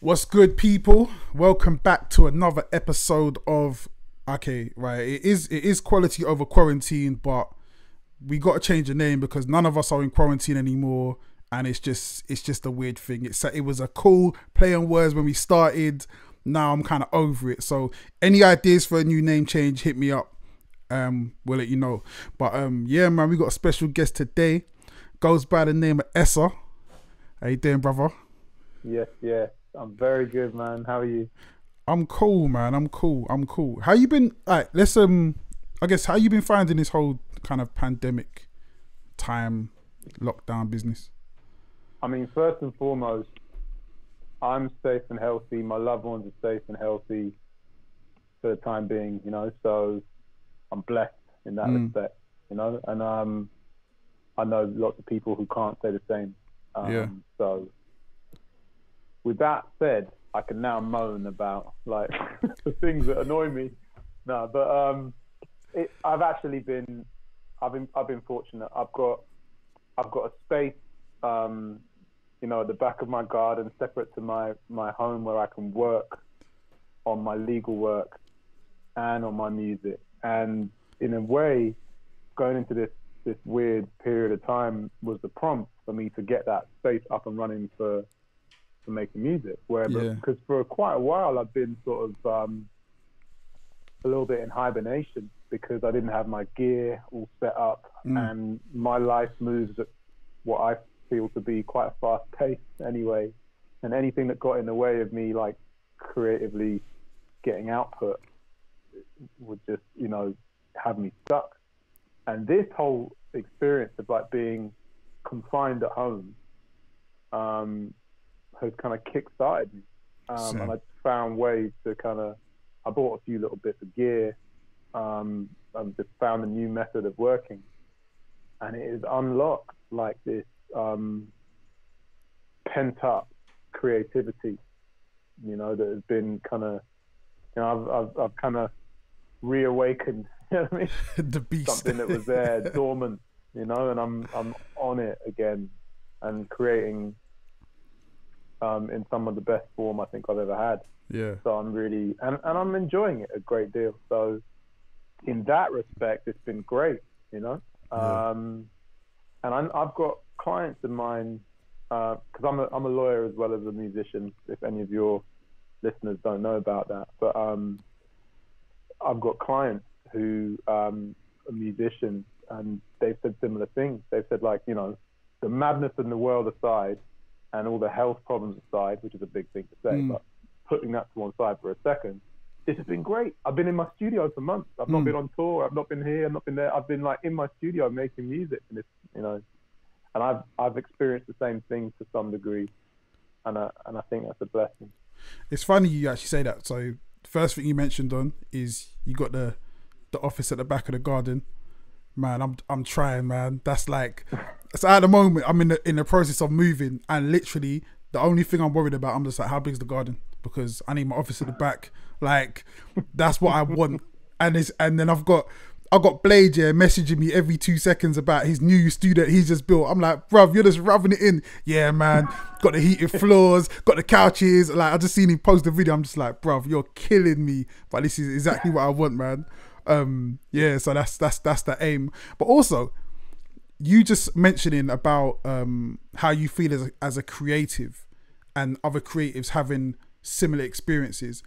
What's good, people? Welcome back to another episode of it is quality over quarantine, but we got to change the name because none of us are in quarantine anymore, and it's just a weird thing. It was a cool play on words when we started. Now I'm kind of over it. So any ideas for a new name change, hit me up. We'll let you know. But yeah, man, we got a special guest today. Goes by the name of Essa. How you doing, brother? Yes. I'm very good, man. How are you? I'm cool, man. I'm cool. How you been? Alright, let's I guess how you been finding this whole kind of pandemic time lockdown business? I mean, first and foremost, I'm safe and healthy. My loved ones are safe and healthy for the time being, so I'm blessed in that respect, and I know lots of people who can't say the same. Yeah. So with that said, I can now moan about like the things that annoy me. No, but I've been fortunate. I've got a space, at the back of my garden, separate to my home, where I can work on my legal work and on my music. And in a way, going into this weird period of time was the prompt for me to get that space up and running for making music. Because for quite a while I've been sort of a little bit in hibernation because I didn't have my gear all set up, and my life moves at what I feel to be quite a fast pace anyway, and anything that got in the way of me like creatively getting output would just have me stuck. And this whole experience of like being confined at home has kind of kick-started me, and I found ways to I bought a few little bits of gear, and just found a new method of working, and it has unlocked like this pent-up creativity, that has been I've kind of reawakened, you know what I mean? The beast. Something that was there dormant, and I'm on it again and creating in some of the best form I think I've ever had. Yeah. So I'm really and I'm enjoying it a great deal. So in that respect, it's been great, And I've got clients of mine because I'm a lawyer as well as a musician. If any of your listeners don't know about that, but I've got clients who are musicians, and they've said similar things. They've said the madness in the world aside, and all the health problems aside, which is a big thing to say, but putting that to one side for a second, this has been great. I've been in my studio for months. I've not been on tour. I've not been here. I've not been there. I've been in my studio making music, and and I've experienced the same thing to some degree, and I think that's a blessing. It's funny you actually say that. So the first thing you mentioned is you got the office at the back of the garden. Man, I'm trying, man. That's so at the moment I'm in the process of moving, and literally the only thing I'm worried about, I'm just like, how big's the garden? Because I need my office at the back. That's what I want. And then I've got Blade messaging me every 2 seconds about his new studio that he's just built. I'm like, bruv, you're just rubbing it in. Yeah, man. Got the heated floors, got the couches. I just seen him post a video. I'm just like, bruv, you're killing me. But this is exactly what I want, man. Yeah, so that's the aim. But also, you just mentioning about how you feel as a creative and other creatives having similar experiences.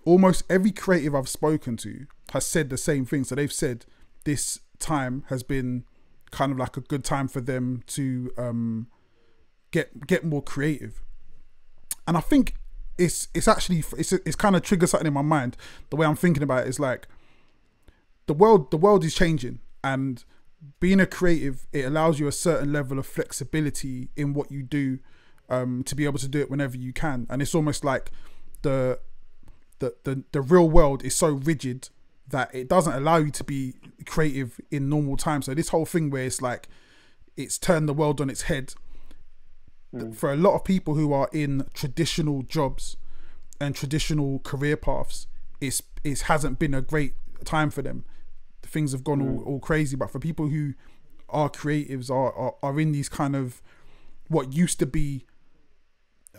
Almost every creative I've spoken to has said the same thing. So they've said this time has been kind of like a good time for them to get more creative. And I think it's kind of triggered something in my mind. The way I'm thinking about it is like the world is changing, and being a creative, it allows you a certain level of flexibility in what you do, to be able to do it whenever you can. And it's almost like the real world is so rigid that it doesn't allow you to be creative in normal times. So this whole thing where it's like it's turned the world on its head for a lot of people who are in traditional jobs and traditional career paths. It hasn't been a great time for them. Things have gone all crazy. But for people who are creatives, are in these kind of what used to be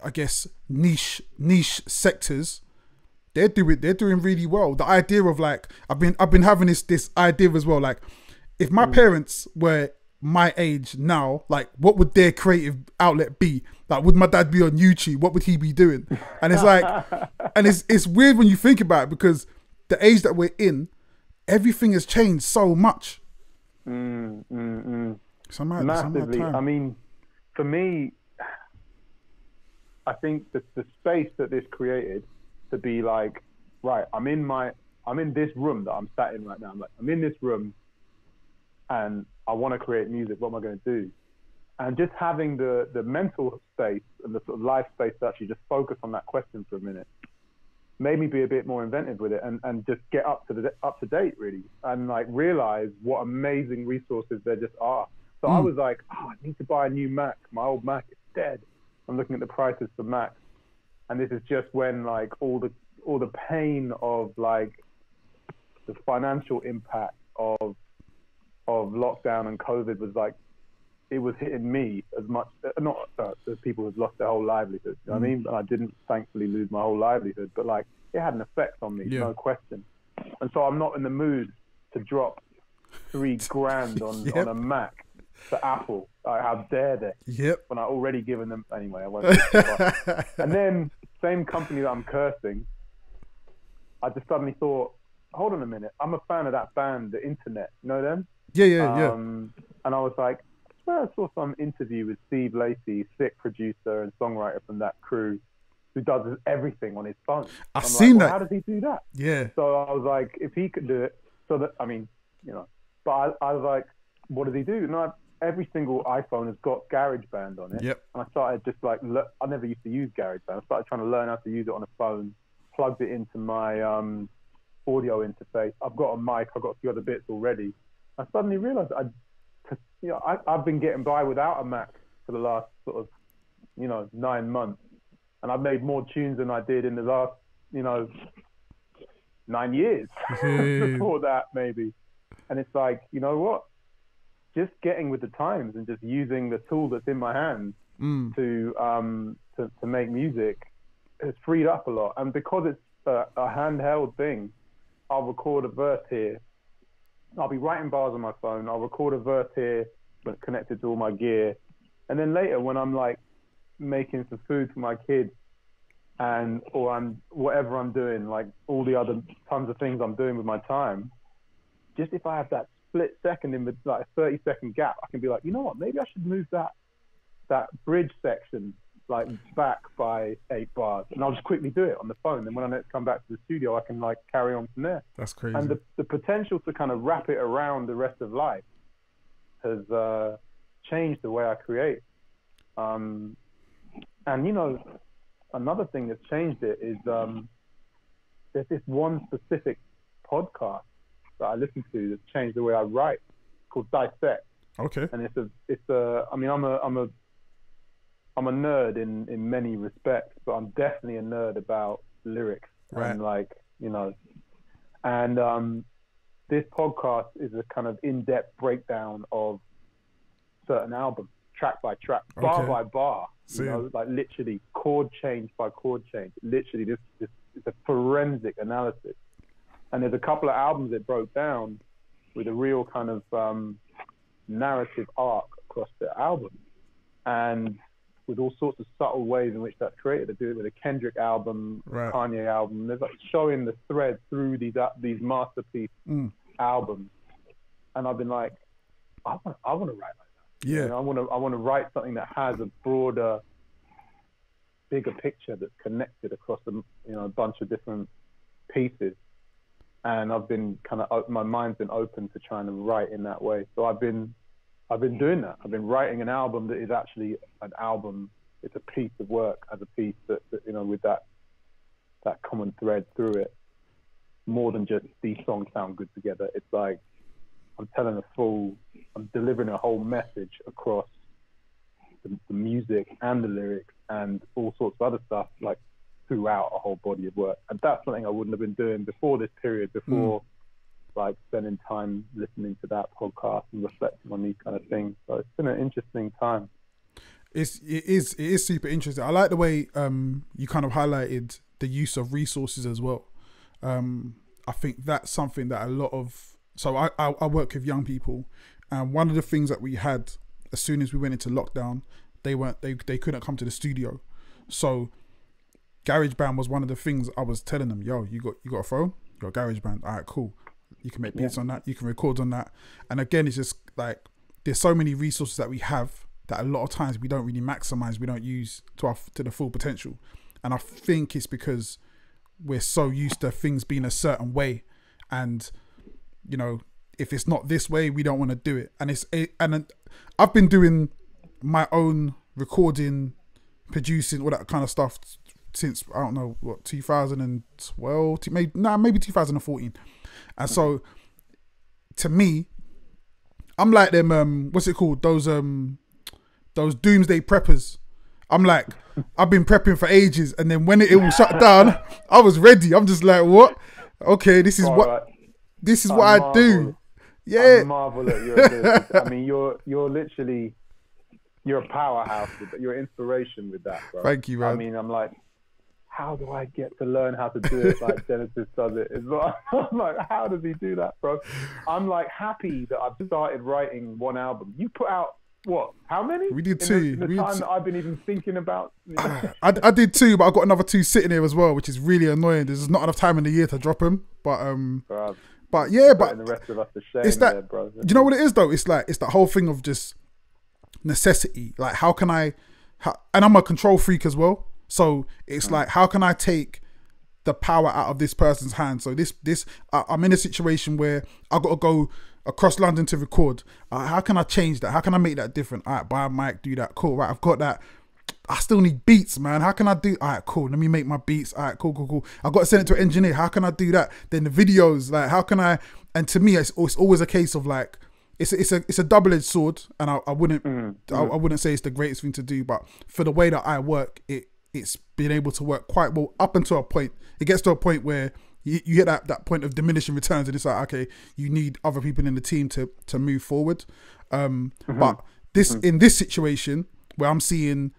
I guess niche sectors, they're doing really well. The idea of like, I've been having this idea as well. Like, if my parents were my age now, like, what would their creative outlet be? Like, would my dad be on YouTube? What would he be doing? And it's like, and it's weird when you think about it, because the age that we're in, everything has changed so much. Massively. I mean, for me, I think that the space that this created to be like, right, I'm in this room that I'm sat in right now. I'm in this room and I want to create music. What am I going to do? And just having the mental space and the sort of life space to actually just focus on that question for a minute made me be a bit more inventive with it, and just get up to date really, and like realize what amazing resources there just are. So I was like, I need to buy a new Mac. My old Mac is dead. I'm looking at the prices for Macs, and this is just when like all the pain of like the financial impact of lockdown and COVID was like, it was hitting me as much, not as people who've lost their whole livelihood, you know what I mean? And I didn't thankfully lose my whole livelihood, but like it had an effect on me, no question. And so I'm not in the mood to drop $3,000 on a Mac for Apple. Like, how dare they? When I already given them, anyway, I won't. And then same company that I'm cursing, I just suddenly thought, hold on a minute, I'm a fan of that band, The Internet, you know them? Yeah. And I was like, I saw some interview with Steve Lacy, sick producer and songwriter from that crew, who does everything on his phone. I've seen that. How does he do that? Yeah. So I was like, if he could do it, so that, I mean, you know, but I was like, what does he do? No, every single iPhone has got GarageBand on it. And I started just like, I never used to use GarageBand. I started trying to learn how to use it on a phone, plugged it into my audio interface. I've got a mic, I've got a few other bits already. I suddenly realized I've been getting by without a Mac for the last sort of, 9 months. And I've made more tunes than I did in the last, 9 years before that, maybe. And it's like, you know what? Just getting with the times and just using the tool that's in my hands to make music has freed up a lot. And because it's a handheld thing, I'll record a verse here. I'll be writing bars on my phone. I'll record a verse here, but connected to all my gear. And then later, when I'm like making some food for my kids, or I'm whatever I'm doing, like all the other tons of things I'm doing with my time, just if I have that split second in the like a 30-second gap, I can be like, you know what? Maybe I should move that bridge section like back by 8 bars, and I'll just quickly do it on the phone. And when I next come back to the studio, I can like carry on from there. That's crazy. And the potential to kind of wrap it around the rest of life has changed the way I create. And another thing that's changed it is there's this one specific podcast that I listen to that's changed the way I write, called Dissect. Okay. And I'm a nerd in many respects, but I'm definitely a nerd about lyrics. Right. And like, this podcast is a kind of in-depth breakdown of certain albums, track by track, bar by bar, like literally chord change by chord change. Literally, this is a forensic analysis. And there's a couple of albums that broke down with a real kind of narrative arc across the album, and with all sorts of subtle ways in which that's created. I do it with a Kendrick album, Kanye album. There's like showing the thread through these masterpiece albums, and I've been like, I want to write like that. Yeah, I want to write something that has a broader, bigger picture that's connected across a bunch of different pieces. And I've been my mind's been open to trying to write in that way. So I've been doing that. I've been writing an album that is actually an album. It's a piece of work as a piece that with that common thread through it, more than just these songs sound good together. It's like I'm delivering a whole message across the music and the lyrics and all sorts of other stuff, like throughout a whole body of work. And that's something I wouldn't have been doing before this period, like spending time listening to that podcast and reflecting on these kind of things. So it's been an interesting time. It is super interesting. I like the way you kind of highlighted the use of resources as well. I think that's something that a lot of, so I work with young people, and one of the things that we had as soon as we went into lockdown, they couldn't come to the studio, so GarageBand was one of the things I was telling them. Yo, you got a phone, you got a GarageBand, all right, cool. You can make beats on that, you can record on that, and again, it's just like there's so many resources that we have that a lot of times we don't really maximize, we don't use to the full potential. And I think it's because we're so used to things being a certain way, and you know, if it's not this way, we don't want to do it. And I've been doing my own recording, producing, all that kind of stuff since, I don't know, what, 2012, maybe 2014. And so to me, I'm like them, what's it called? Those doomsday preppers. I'm like, I've been prepping for ages, and then when it all shut down, I was ready. I'm just like, what? Okay, this is what I do. Yeah. I marvel at your ability. I mean, you're literally, you're a powerhouse. You're inspiration with that, bro. Thank you, man. I mean, I'm like, how do I get to learn how to do it like Genesis does it? I'm like, how does he do that, bro? I'm like happy that I've started writing one album. You put out what? How many? We did two. In the time that I've been even thinking about. I did two, but I've got another two sitting here as well, which is really annoying. There's not enough time in the year to drop them, but yeah, but the rest of us to shame it's that. There, bro. Do you know what it is though? It's like it's that whole thing of just necessity. Like, how can I? And I'm a control freak as well, so it's like, how can I take the power out of this person's hands? So I'm in a situation where I got to go across London to record. How can I change that? How can I make that different? All right, buy a mic, do that. Cool. Right, I've got that. I still need beats, man. How can I do? All right, cool. Let me make my beats. All right, cool. I've got to send it to an engineer. How can I do that? Then the videos, like, how can I? And to me, it's always a case of like, it's a double-edged sword, and I wouldn't say it's the greatest thing to do, but for the way that I work, it's been able to work quite well up until a point. It gets to a point where you hit that point of diminishing returns, and it's like, okay, you need other people in the team to move forward. But in this situation where I'm seeing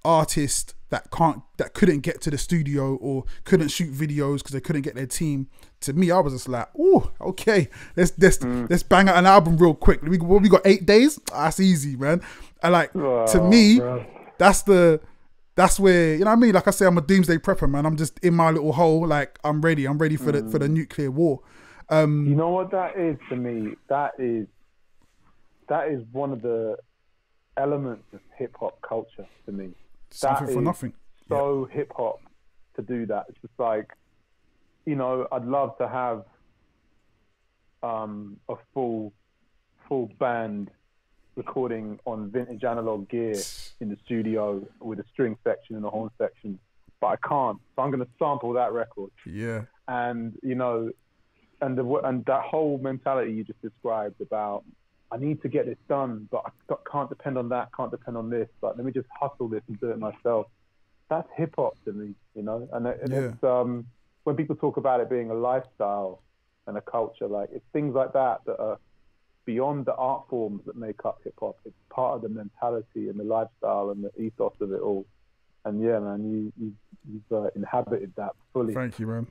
artists that couldn't get to the studio or couldn't shoot videos because they couldn't get their team, to me, I was just like, oh, okay, let's bang out an album real quick. We got 8 days. That's easy, man. And like, to me, bro, that's where, you know what I mean? Like I say, I'm a doomsday prepper, man. I'm just in my little hole. Like, I'm ready for the nuclear war. You know what that is to me? That is one of the elements of hip hop culture to me. Something for nothing. So hip hop to do that. It's just like, you know, I'd love to have a full band recording on vintage analog gear in the studio with a string section and a horn section, but I can't. So I'm going to sample that record. Yeah. And you know, and that whole mentality you just described about, I need to get this done, but I can't depend on that, can't depend on this. But let me just hustle this and do it myself. That's hip hop to me, you know. And it's when people talk about it being a lifestyle and a culture, like, it's things like that are beyond the art forms that make up hip hop. It's part of the mentality and the lifestyle and the ethos of it all. And yeah, man, you've inhabited that fully. Thank you, man.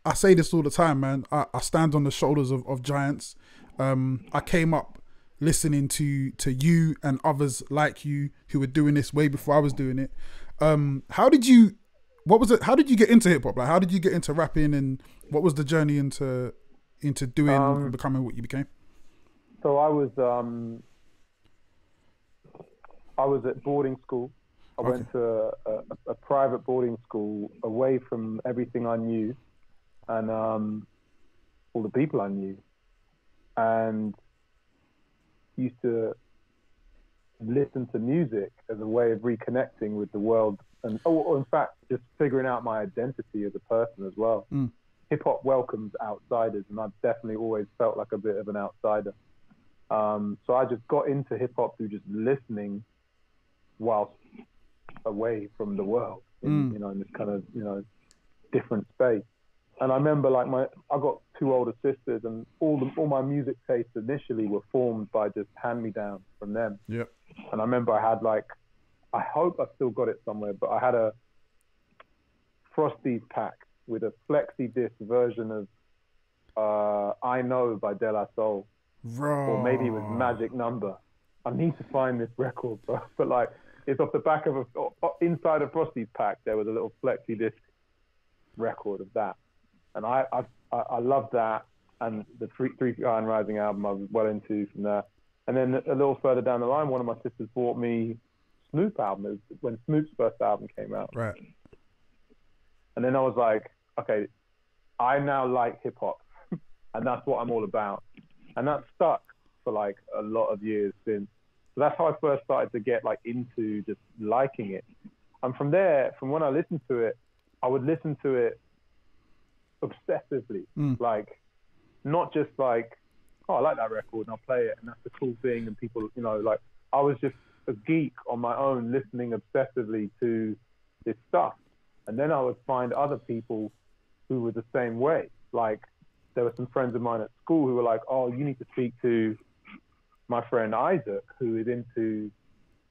I say this all the time, man. I stand on the shoulders of giants. I came up listening to you and others like you who were doing this way before I was doing it. How did you get into hip hop? Like, how did you get into rapping, and what was the journey into doing becoming what you became? So I was at boarding school. I went to a private boarding school away from everything I knew and all the people I knew, and used to listen to music as a way of reconnecting with the world, and in fact, just figuring out my identity as a person as well. Hip hop welcomes outsiders, and I've definitely always felt like a bit of an outsider. So I just got into hip hop through just listening whilst away from the world, in this kind of, different space. And I remember like I got two older sisters, and all my music tastes initially were formed by just hand-me-downs from them. Yep. And I remember I had like, I hope I still got it somewhere, but I had a Frosties pack with a flexi disc version of I Know by De La Soul. Or maybe it was Magic Number. I need to find this record, bro. But like, it's off the back of inside a Frosties pack, there was a little flexi disc record of that. And I love that. And the Three Iron Rising album I was well into from that. And then a little further down the line, one of my sisters bought me Snoop album. It was when Snoop's first album came out. Right. And then I was like, okay, I now like hip hop, and that's what I'm all about. And that stuck for like a lot of years since. So that's how I first started to get like into just liking it. And from there, from when I listened to it, I would listen to it obsessively, like not just like, oh, I like that record and I'll play it and that's a cool thing and people, you know, like I was just a geek on my own listening obsessively to this stuff. And then I would find other people who were the same way. Like there were some friends of mine at school who were like, oh, you need to speak to my friend Isaac, who is into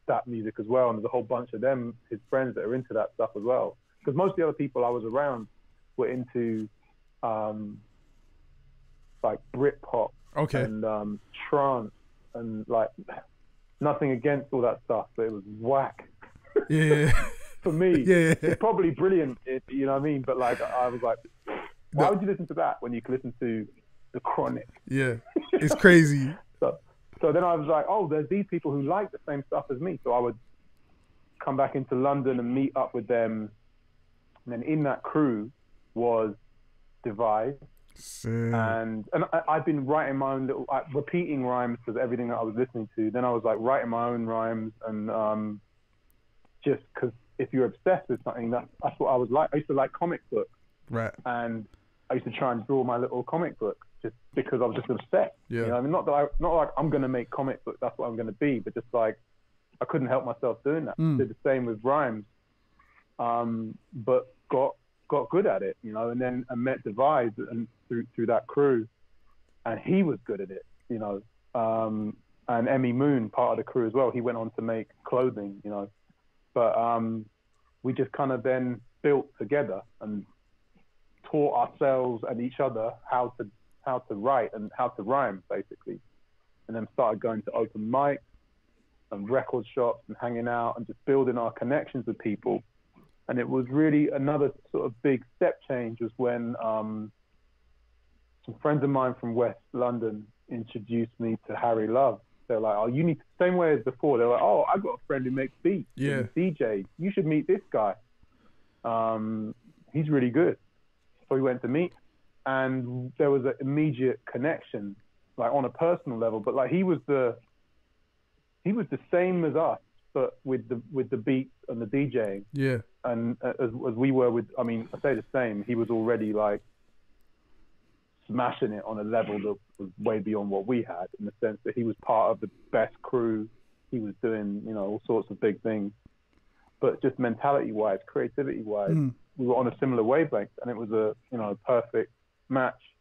that music as well. And there's a whole bunch of them, his friends, that are into that stuff as well. Because most of the other people I was around were into like Britpop and trance and like nothing against all that stuff, but it was whack. Yeah. For me, yeah. It's probably brilliant, you know what I mean? But like, I was like, why would you listen to that when you could listen to The Chronic? Yeah, it's crazy. So then I was like, oh, there's these people who like the same stuff as me. So I would come back into London and meet up with them. And then in that crew was Divide. And I've been writing my own little, repeating rhymes to everything that I was listening to. Then I was like writing my own rhymes and just because if you're obsessed with something, that's what I was like. I used to like comic books. Right. And I used to try and draw my little comic books just because I was just obsessed. Yeah. You know, I mean, not like I'm going to make comic books, that's what I'm going to be, but just like I couldn't help myself doing that. Did the same with rhymes, but got good at it, you know, and then I met Divide and through that crew, and he was good at it, you know, and Emmy Moon, part of the crew as well. He went on to make clothing, you know, but we just kind of then built together and taught ourselves and each other how to write and how to rhyme, basically, and then started going to open mics and record shops and hanging out and just building our connections with people. And it was really another sort of big step change was when some friends of mine from West London introduced me to Harry Love. They're like, oh, you need to, same way as before. They're like, oh, I've got a friend who makes beats, DJ. You should meet this guy. He's really good. So we went to meet, and there was an immediate connection, like on a personal level. But like he was the same as us, but with the beats and the DJing. Yeah. And as we were with, I mean, I say the same. He was already like smashing it on a level that was way beyond what we had, in the sense that he was part of the best crew. He was doing, you know, all sorts of big things. But just mentality-wise, creativity-wise, we were on a similar wavelength, and it was a, you know, perfect match.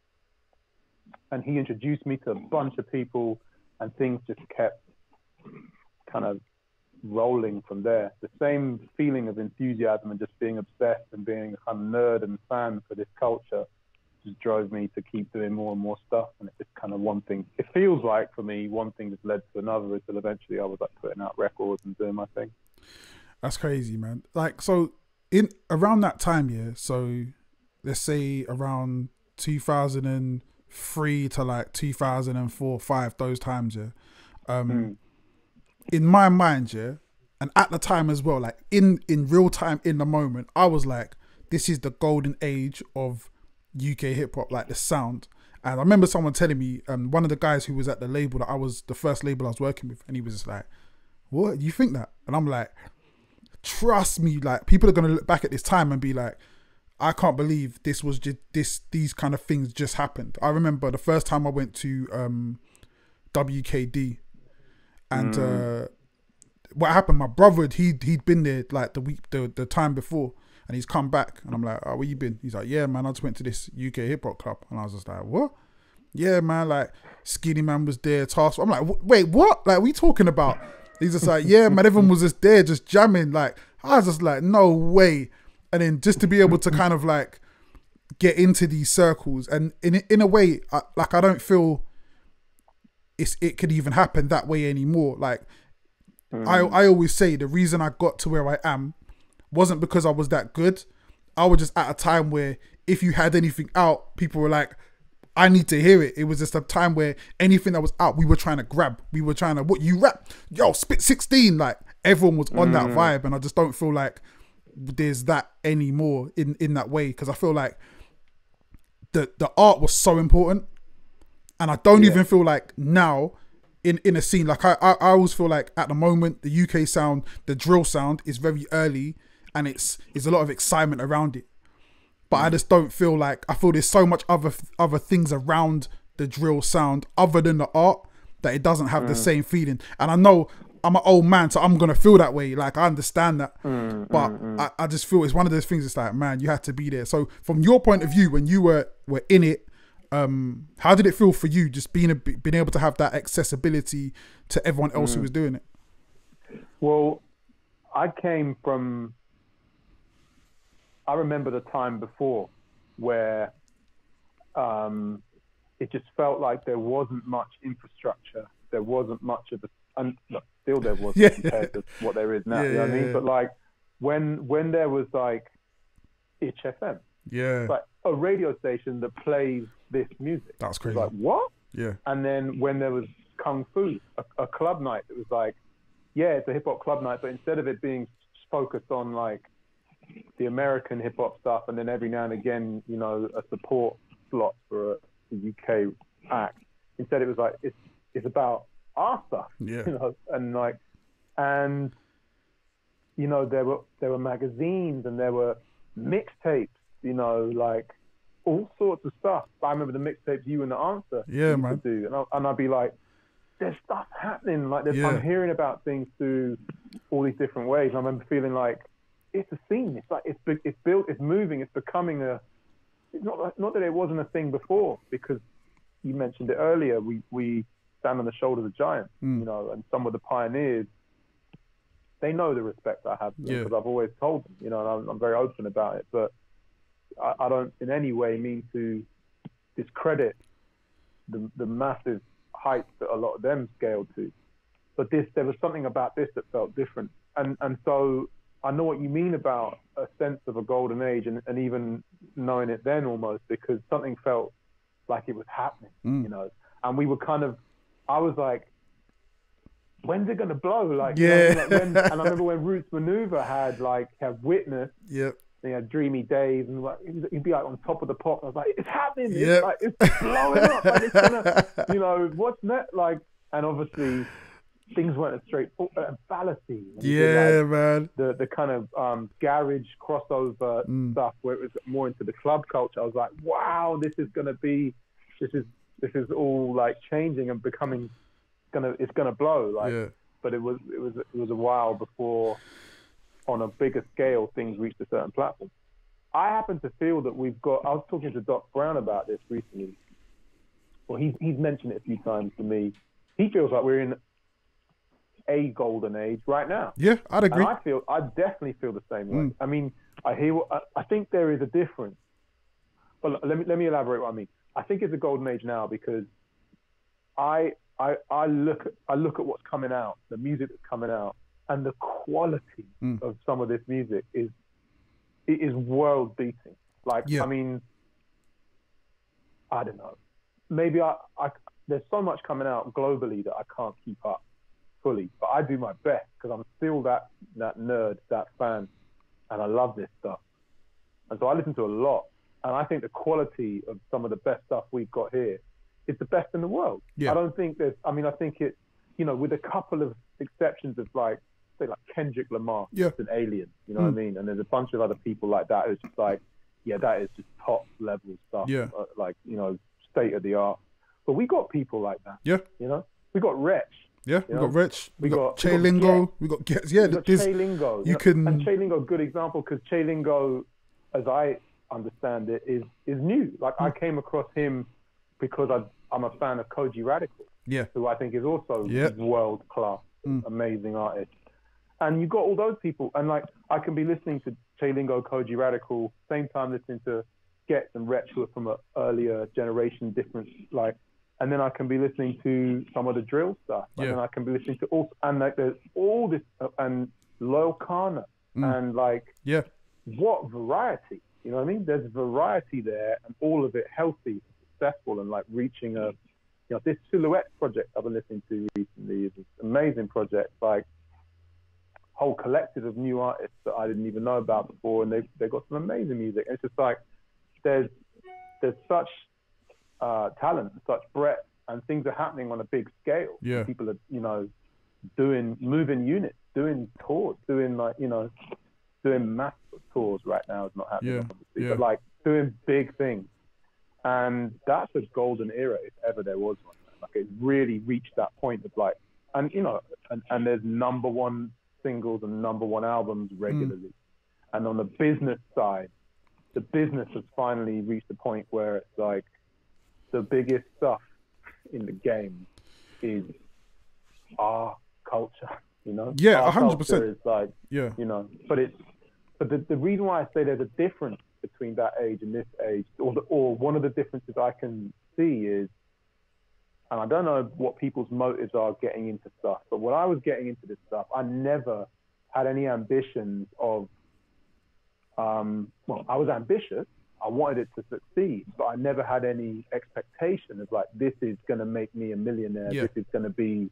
And he introduced me to a bunch of people, and things just kept kind of rolling from there. The same feeling of enthusiasm and just being obsessed and being a kind of nerd and fan for this culture just drove me to keep doing more and more stuff. And it just kind of one thing, it feels like for me, one thing just led to another until eventually I was like putting out records and doing my thing. That's crazy, man. Like, so in around that time, yeah, so let's say around 2003 to like 2004, 5, those times, yeah. In my mind, yeah, and at the time as well, like in real time, in the moment, I was like, this is the golden age of UK hip hop, like the sound. And I remember someone telling me, one of the guys who was at the label that I was, the first label I was working with, and he was just like, what, you think that? And I'm like, trust me, like people are going to look back at this time and be like, I can't believe this was just these kind of things just happened. I remember the first time I went to WKD, and what happened, my brother, he'd been there like the time before, And he's come back, and I'm like, oh, where you been? He's like, yeah, man, I just went to this UK hip hop club. And I was just like, what? Yeah, man, like Skinny Man was there, Task. I'm like, wait, what? Like, we talking about? He's just like, yeah, man, everyone was just there, just jamming. Like, I was just like, no way. And then just to be able to kind of like get into these circles, and in a way, I don't feel it could even happen that way anymore. Like, I always say the reason I got to where I am wasn't because I was that good. I was just at a time where if you had anything out, people were like, I need to hear it. It was just a time where anything that was out, we were trying to grab. We were trying to, what, you rap? Yo, spit 16. Like, everyone was on that vibe, and I just don't feel like there's that anymore in that way, because I feel like the art was so important, and I don't even feel like now in a scene, like I always feel like at the moment the UK sound, the drill sound is very early, and it's a lot of excitement around it, but I just don't feel like, I feel there's so much other things around the drill sound other than the art that it doesn't have the same feeling. And I know I'm an old man, so I'm gonna feel that way. Like, I understand that, but I just feel it's one of those things. It's like, man, you had to be there. So from your point of view, when you were in it, how did it feel for you, just being able to have that accessibility to everyone else who was doing it? Well, I remember the time before where it just felt like there wasn't much infrastructure. There wasn't much of and look, still there wasn't compared to what there is now. You know what I mean? But like when there was like Itch FM, like a radio station that plays this music. That's crazy. Like, what? Yeah. And then when there was Kung Fu, a club night that was like, yeah, it's a hip hop club night, but instead of it being focused on like the American hip hop stuff, and then every now and again, you know, a support slot for a UK act, instead it was like, it's about our stuff, you know, and you know, there were magazines and there were mixtapes, you know, like all sorts of stuff. I remember the mixtapes You and the Answer used to do, and I'd be like, there's stuff happening, like I'm hearing about things through all these different ways. And I remember feeling like it's a scene. It's like it's built, it's moving, it's becoming it's not that it wasn't a thing before, because you mentioned it earlier. We stand on the shoulders of giants, you know, and some of the pioneers, they know the respect I have for them, because I've always told them, you know, and I'm very open about it. But I don't in any way mean to discredit the massive heights that a lot of them scaled to. But there was something about this that felt different. And so I know what you mean about a sense of a golden age, and even knowing it then almost, because something felt like it was happening, you know. And we were kind of, I was like, when's it gonna blow? Like, you know, like and I remember when Roots Maneuver had Witness, they had Dreamy Days, and like he'd be like on top of the pop. I was like, it's happening, it's blowing up, like it's gonna, you know, what's next? Like, and obviously things weren't as straightforward. Fallacy, man. The kind of garage crossover stuff where it was more into the club culture. I was like, wow, this is all like changing and becoming it's gonna blow. Like, but it was a while before, on a bigger scale, things reached a certain platform. I happen to feel that I was talking to Doc Brown about this recently. Well, he's mentioned it a few times to me. He feels like we're in a golden age right now. Yeah, I'd agree. And I definitely feel the same way. I mean, I think there is a difference. But let me elaborate what I mean. I think it's a golden age now because I look at what's coming out, the music that's coming out, and the quality of some of this music is world beating. Like, I mean, I don't know. Maybe there's so much coming out globally that I can't keep up fully, but I do my best because I'm still that nerd, that fan, and I love this stuff. And so I listen to a lot, and I think the quality of some of the best stuff we've got here is the best in the world. I don't think I think it's, you know, with a couple of exceptions of like Kendrick Lamar, it's an alien, you know what I mean? And there's a bunch of other people like that who's just like, that is just top level stuff, like, you know, state of the art. But we got people like that, you know? We got Wretch, Yeah, we got Rich, we got Che we got Lingo, Get, we got Gets. Yeah, we got there's, Che Lingo. you can, and Che Lingo, good example, because Che Lingo, as I understand it, is new. Like I came across him because I'm a fan of Koji Radical, who I think is also world class, amazing artist. And you got all those people, and like I can be listening to Che Lingo, Koji Radical, same time listening to Gets and Wretch, who are from an earlier generation difference, like, and then I can be listening to some of the drill stuff, and then I can be listening to all, and like there's all this, and Loyal Kana, and like, what variety, you know what I mean? There's variety there, and all of it healthy, successful, and like reaching a, you know, this Silhouette project I've been listening to recently is an amazing project, like whole collective of new artists that I didn't even know about before, and they've got some amazing music. And it's just like there's such talent, such breadth, and things are happening on a big scale. Yeah, people are, you know, moving units, doing tours, doing like, you know, doing mass tours right now is not happening, obviously, but like doing big things. And that's a golden era if ever there was one. Like it really reached that point of like, and you know, and there's #1 singles and #1 albums regularly. And on the business side, the business has finally reached a point where it's like the biggest stuff in the game is our culture, you know? Yeah, our 100%. culture is like, you know, but the reason why I say there's a difference between that age and this age, or one of the differences I can see is, and I don't know what people's motives are getting into stuff, but when I was getting into this stuff, I never had any ambitions of, well, I was ambitious. I wanted it to succeed, but I never had any expectation of like, this is going to make me a millionaire. Yeah. This is going to be,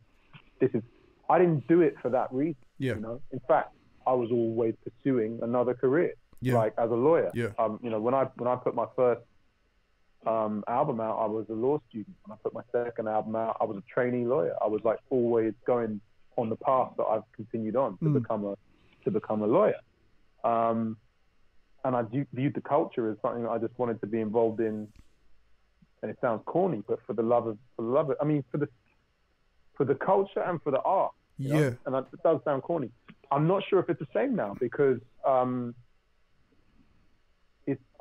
I didn't do it for that reason. Yeah. You know, in fact, I was always pursuing another career, like as a lawyer. Yeah. You know, when I put my first album out, I was a law student. When I put my second album out, I was a trainee lawyer. I was like always going on the path that I've continued on to become a lawyer. And I viewed the culture as something that I just wanted to be involved in. And it sounds corny, but for the love of, I mean, for the culture and for the art. You know? And it does sound corny. I'm not sure if it's the same now because I'm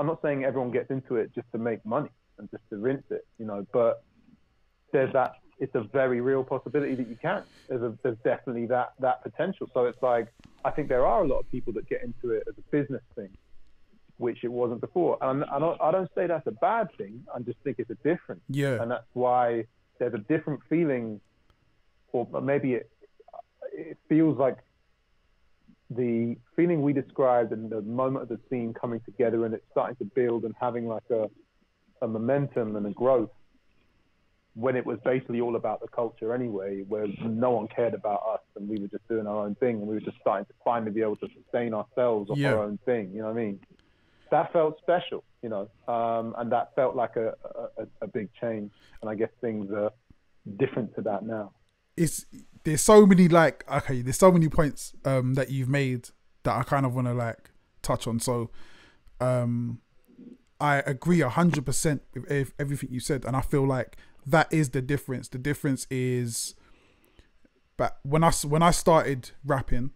not saying everyone gets into it just to make money and just to rinse it, you know, but it's a very real possibility that you can. There's definitely that potential. So it's like, I think there are a lot of people that get into it as a business thing, which it wasn't before. And I don't say that's a bad thing. I just think it's a difference. Yeah. And that's why there's a different feeling, or maybe it feels like the feeling we described and the moment of the scene coming together and it's starting to build and having like a momentum and a growth, when it was basically all about the culture anyway, where no one cared about us and we were just doing our own thing and we were just starting to finally be able to sustain ourselves off our own thing, you know what I mean? That felt special, you know, and that felt like a big change. And I guess things are different to that now. There's so many there's so many points that you've made that I kind of want to like touch on. So I agree 100% with everything you said, and I feel like that is the difference. The difference is, but when I started rapping,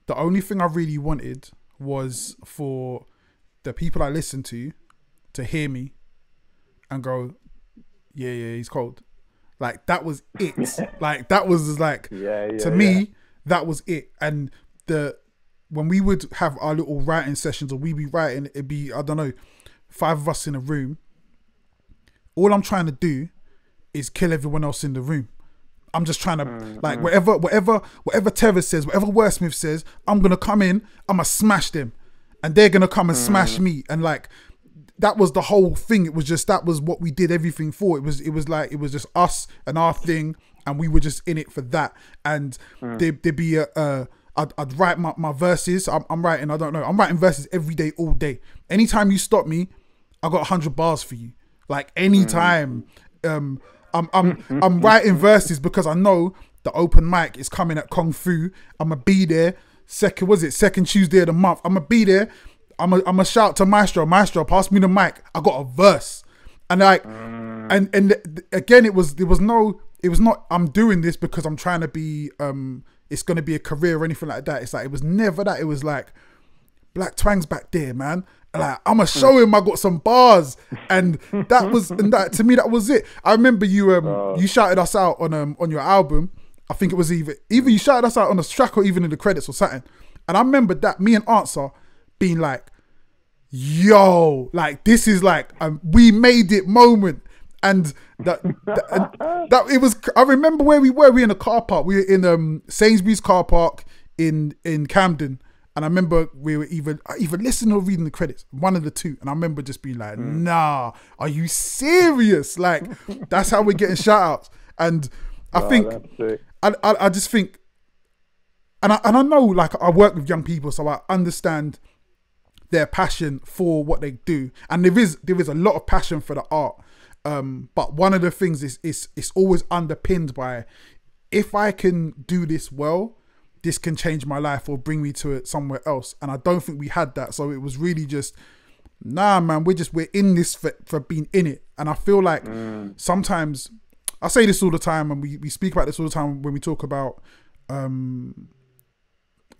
the only thing I really wanted was for the people I listened to hear me and go, yeah, he's cold. Like that was it. Like that was like, to me, that was it. And when we would have our little writing sessions or we'd be writing, it'd be, I don't know, 5 of us in a room. All I'm trying to do is kill everyone else in the room. I'm just trying to whatever Terror says, whatever Wordsmith says, I'm gonna come in, I'm gonna smash them, and they're gonna come and smash me. And like that was the whole thing. It was just, that was what we did everything for. It was just us and our thing, and we were just in it for that. And there'd be I'd write my verses. I'm writing verses every day, all day. Anytime you stop me, I got 100 bars for you. Like anytime. I'm writing verses because I know the open mic is coming at Kung Fu. I'ma be there. Second Tuesday of the month. I'ma be there. I'ma shout to Maestro, pass me the mic. I got a verse. And like and again, there was no I'm doing this because I'm trying to be it's going to be a career or anything like that. It's like, it was never that. It was like, Black Twang's back there, man. Like, I'm gonna show him I got some bars, and that to me, that was it. I remember you shouted us out on your album. I think it was either you shouted us out on the track or even in the credits or something. And I remember that me and Answer being like, yo, like, this is like we made it moment. And that it was. I remember where we were. We were in a car park. We were in Sainsbury's car park in Camden. And I remember we were either listening or reading the credits, one of the two. And I remember just being like, nah, are you serious? Like, that's how we're getting shout outs. And I I just think, and I know, like, I work with young people, so I understand their passion for what they do. And there is a lot of passion for the art. But one of the things is it's always underpinned by, if I can do this well, this can change my life or bring me to it somewhere else. And I don't think we had that. So it was really just, nah, man, we're in this for being in it. And I feel like sometimes, I say this all the time, and we speak about this all the time when we talk about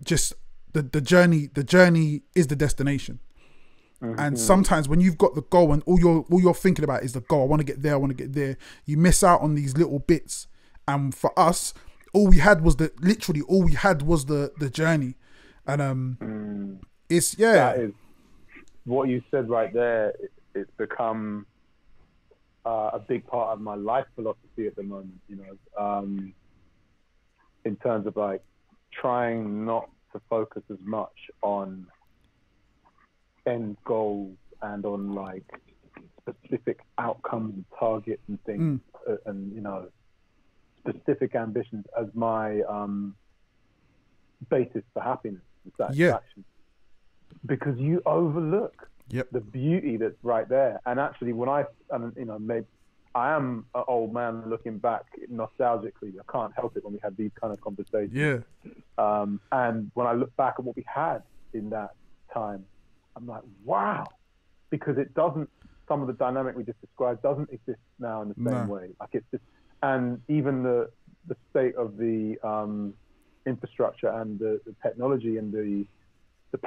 just the journey. The journey is the destination. And sometimes when you've got the goal and all you're thinking about is the goal, I want to get there, you miss out on these little bits. And for us, all we had was the journey. And it's, yeah. That is what you said right there. It's become a big part of my life philosophy at the moment, you know, in terms of like trying not to focus as much on end goals and on like specific outcomes and targets and things, and, you know, specific ambitions as my basis for happiness and satisfaction. Because you overlook the beauty that's right there. And actually, maybe I am an old man looking back nostalgically. I can't help it when we have these kind of conversations. Yeah. And when I look back at what we had in that time, I'm like, wow, because some of the dynamic we just described doesn't exist now in the same way. Like, it's just, and even the state of the infrastructure and the technology and the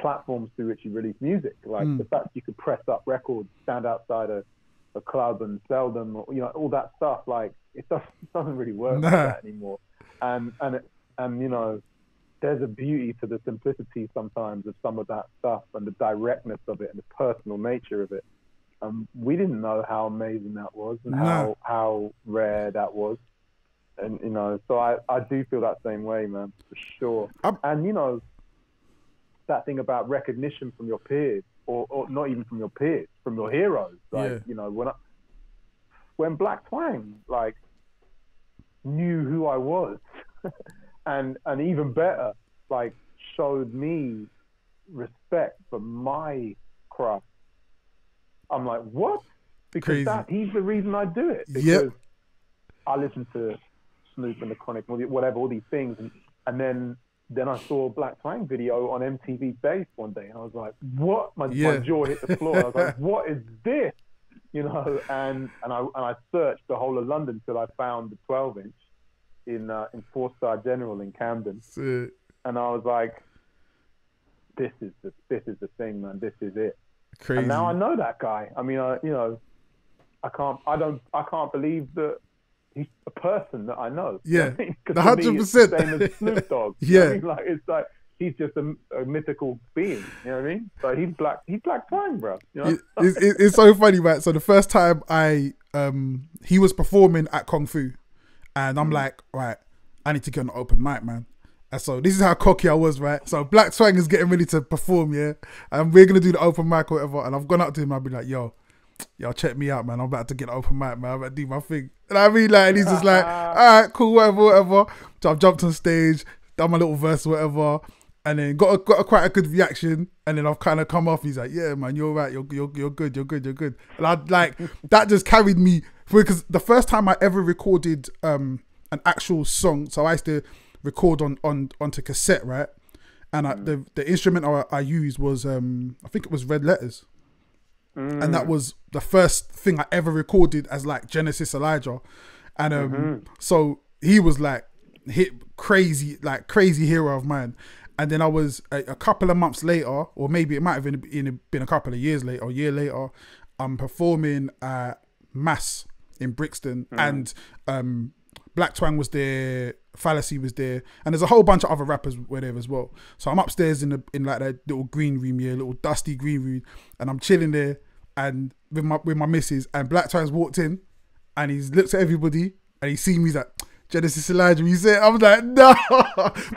platforms through which you release music, like the fact you could press up records, stand outside a club and sell them, or, you know, all that stuff, like, it doesn't really work like that anymore. And you know, there's a beauty to the simplicity sometimes of some of that stuff and the directness of it and the personal nature of it. We didn't know how amazing that was and how rare that was. And, you know, so I do feel that same way, man, for sure. And, you know, that thing about recognition from your peers, or not even from your peers, from your heroes. Like, you know, when Black Twang, like, knew who I was and even better, like, showed me respect for my craft, I'm like, what? Because he's the reason I do it. Because I listen to Snoop and the Chronic, whatever, all these things, and then I saw a Black Twang video on MTV Base one day, and I was like, what? My jaw hit the floor. I was like, what is this? You know, and I searched the whole of London till I found the 12-inch in 4-Star General in Camden. Sick. And I was like, this is the thing, man. This is it. Crazy. And now I know that guy. I mean, you know, I can't believe that he's a person that I know. Yeah, 100%. Same as Snoop Dogg. Yeah, I mean, like, it's like he's just a mythical being. You know what I mean? So he's Black Twang, bro. You know? It's so funny, right? So the first time he was performing at Kung Fu, and I'm like, right, I need to get on an open mic, man. And so this is how cocky I was, right? So Black Twang is getting ready to perform, yeah, and we're gonna do the open mic or whatever. And I've gone up to him, I'll be like, yo, check me out, man. I'm about to get an open mic, man. I'm about to do my thing. And I mean, like, and he's just like, all right, cool, whatever. So I've jumped on stage, done my little verse, whatever, and then got quite a good reaction. And then I've kind of come off. He's like, yeah, man, you're right. You're good. And I like that just carried me, because the first time I ever recorded an actual song, so I used to record onto cassette, right? And the instrument I used was I think it was Red Letters. And that was the first thing I ever recorded as like Genesis Elijah. And so he was like crazy hero of mine. And then I was a couple of months later, or maybe it might have been a couple of years later, or a year later, I'm performing at Mass in Brixton, and Black Twang was there, Fallacy was there, and there's a whole bunch of other rappers were there as well. So I'm upstairs in like that little green room, little dusty green room, and I'm chilling there, and with my missus, and Black Twang's walked in, and he's looked at everybody, and he seen me, he's like, Genesis Elijah, you say it? I'm like, no,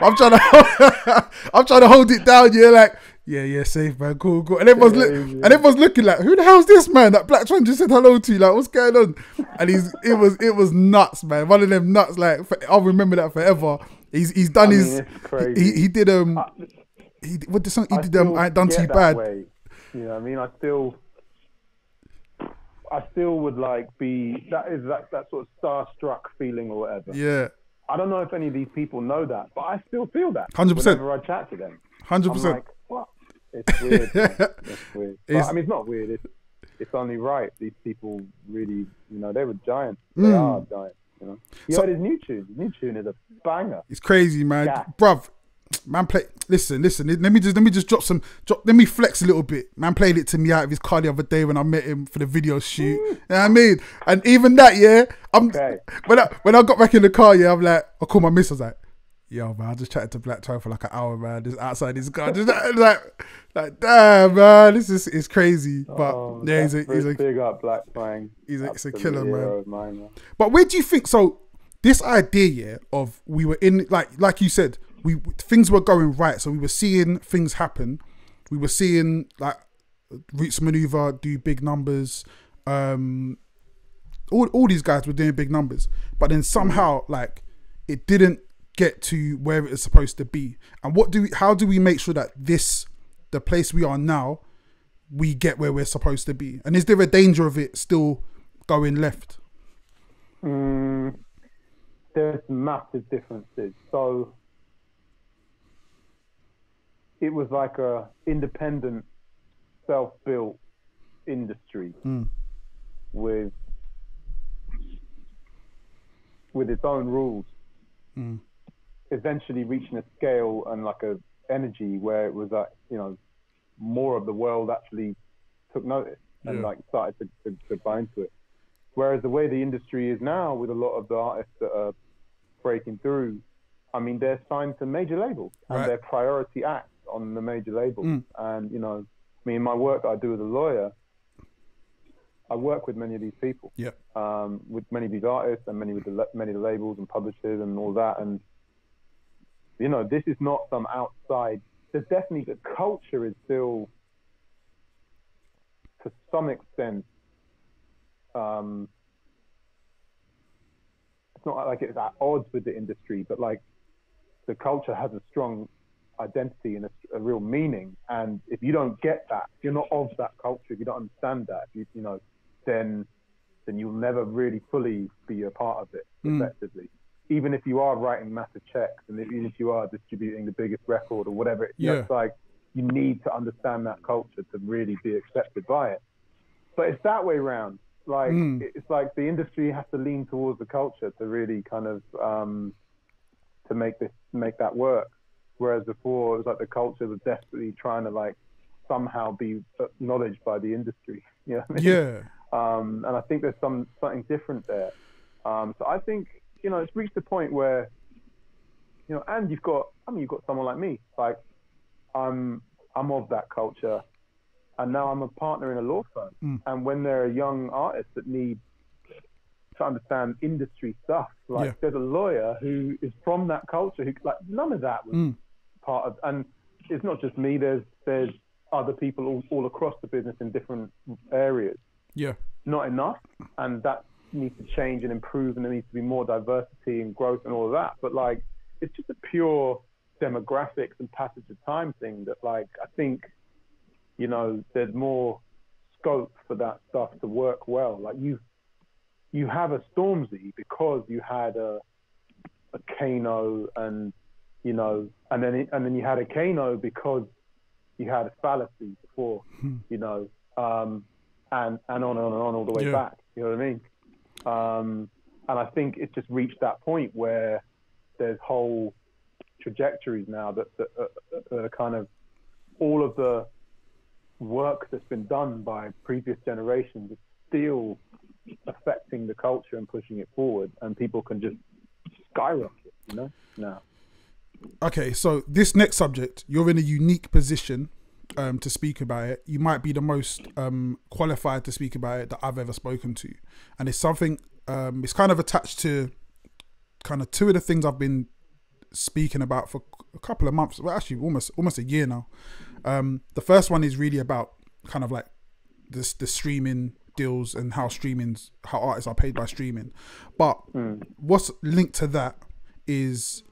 I'm trying to hold it down. Yeah, like, yeah, safe, man, cool. And everyone's looking like, who the hell's this man? That Black Twang just said hello to you. Like, what's going on? And it was nuts, man. One of them nuts. Like, I'll remember that forever. He's done his. He did what the song he did? I Ain't Done Too Bad. Way. You know what I mean? I still would like be that sort of starstruck feeling or whatever. Yeah. I don't know if any of these people know that, but I still feel that 100%. whenever I chat to them. 100%. I'm like, what? It's weird. It's weird. I mean, it's not weird. It's only right. These people really, they were giants. They are giants. You heard his new tune. His new tune is a banger. It's crazy, man. Yeah. Bruv, man, listen. Let me just let me flex a little bit. Man played it to me out of his car the other day when I met him for the video shoot. You know what I mean? And even that, when I got back in the car, I'm like, I called my missus, like, yo, man, I just chatted to Black Twang for like an hour, man, just outside his car. Just like, damn, man, it's crazy. But yeah, he's a big up Black Twang. He's a killer, man. Mine, man. But where do you think? So this idea of we were in like you said. Things were going right, so we were seeing things happen. We were seeing like Roots Maneuver do big numbers. All these guys were doing big numbers, but then somehow like it didn't get to where it is supposed to be. And how do we make sure that the place we are now, we get where we're supposed to be? And is there a danger of it still going left? There's massive differences. So it was like a independent, self-built industry with its own rules. Eventually reaching a scale and like a energy where it was like, more of the world actually took notice and like started to buy into it. Whereas the way the industry is now, with a lot of the artists that are breaking through, I mean, they're signed to major labels and they're priority acts on the major labels. And me and my work that I do as a lawyer, I work with many of these people, with many of these artists and many of the labels and publishers and all that. And this is not some outside. There's definitely, the culture is still, to some extent, it's not like it's at odds with the industry, but like the culture has a strong identity and a real meaning. And if you don't get that, if you're not of that culture, if you don't understand that, then you'll never really fully be a part of it effectively. Even if you are writing massive checks and even if you are distributing the biggest record or whatever, it's like you need to understand that culture to really be accepted by it. But it's that way around. Like it's like the industry has to lean towards the culture to really kind of to make that work. Whereas before it was like the culture was desperately trying to like somehow be acknowledged by the industry. You know what I mean? Yeah. And I think there's something different there. So I think, it's reached a point where, and you've got someone like me, like I'm of that culture, and now I'm a partner in a law firm. And when there are young artists that need to understand industry stuff, like there's a lawyer who is from that culture who, like, none of that was part of, and it's not just me, there's other people all across the business in different areas. Not enough, and that needs to change and improve, and there needs to be more diversity and growth and all of that. But like, it's just a pure demographics and passage of time thing that, like, I think, there's more scope for that stuff to work well. Like you have a Stormzy because you had a Kano, and and then you had a Kano because you had a Fallacy before, and on and on and on all the way back. You know what I mean? And I think it's just reached that point where there's whole trajectories now that are kind of all of the work that's been done by previous generations is still affecting the culture and pushing it forward, and people can just skyrocket, you know, now. Okay, so this next subject, you're in a unique position to speak about it. You might be the most qualified to speak about it that I've ever spoken to, and it's something. It's kind of attached to kind of two of the things I've been speaking about for a couple of months. Well, actually, almost a year now. The first one is really about kind of like the streaming deals and how artists are paid by streaming. But what's linked to that is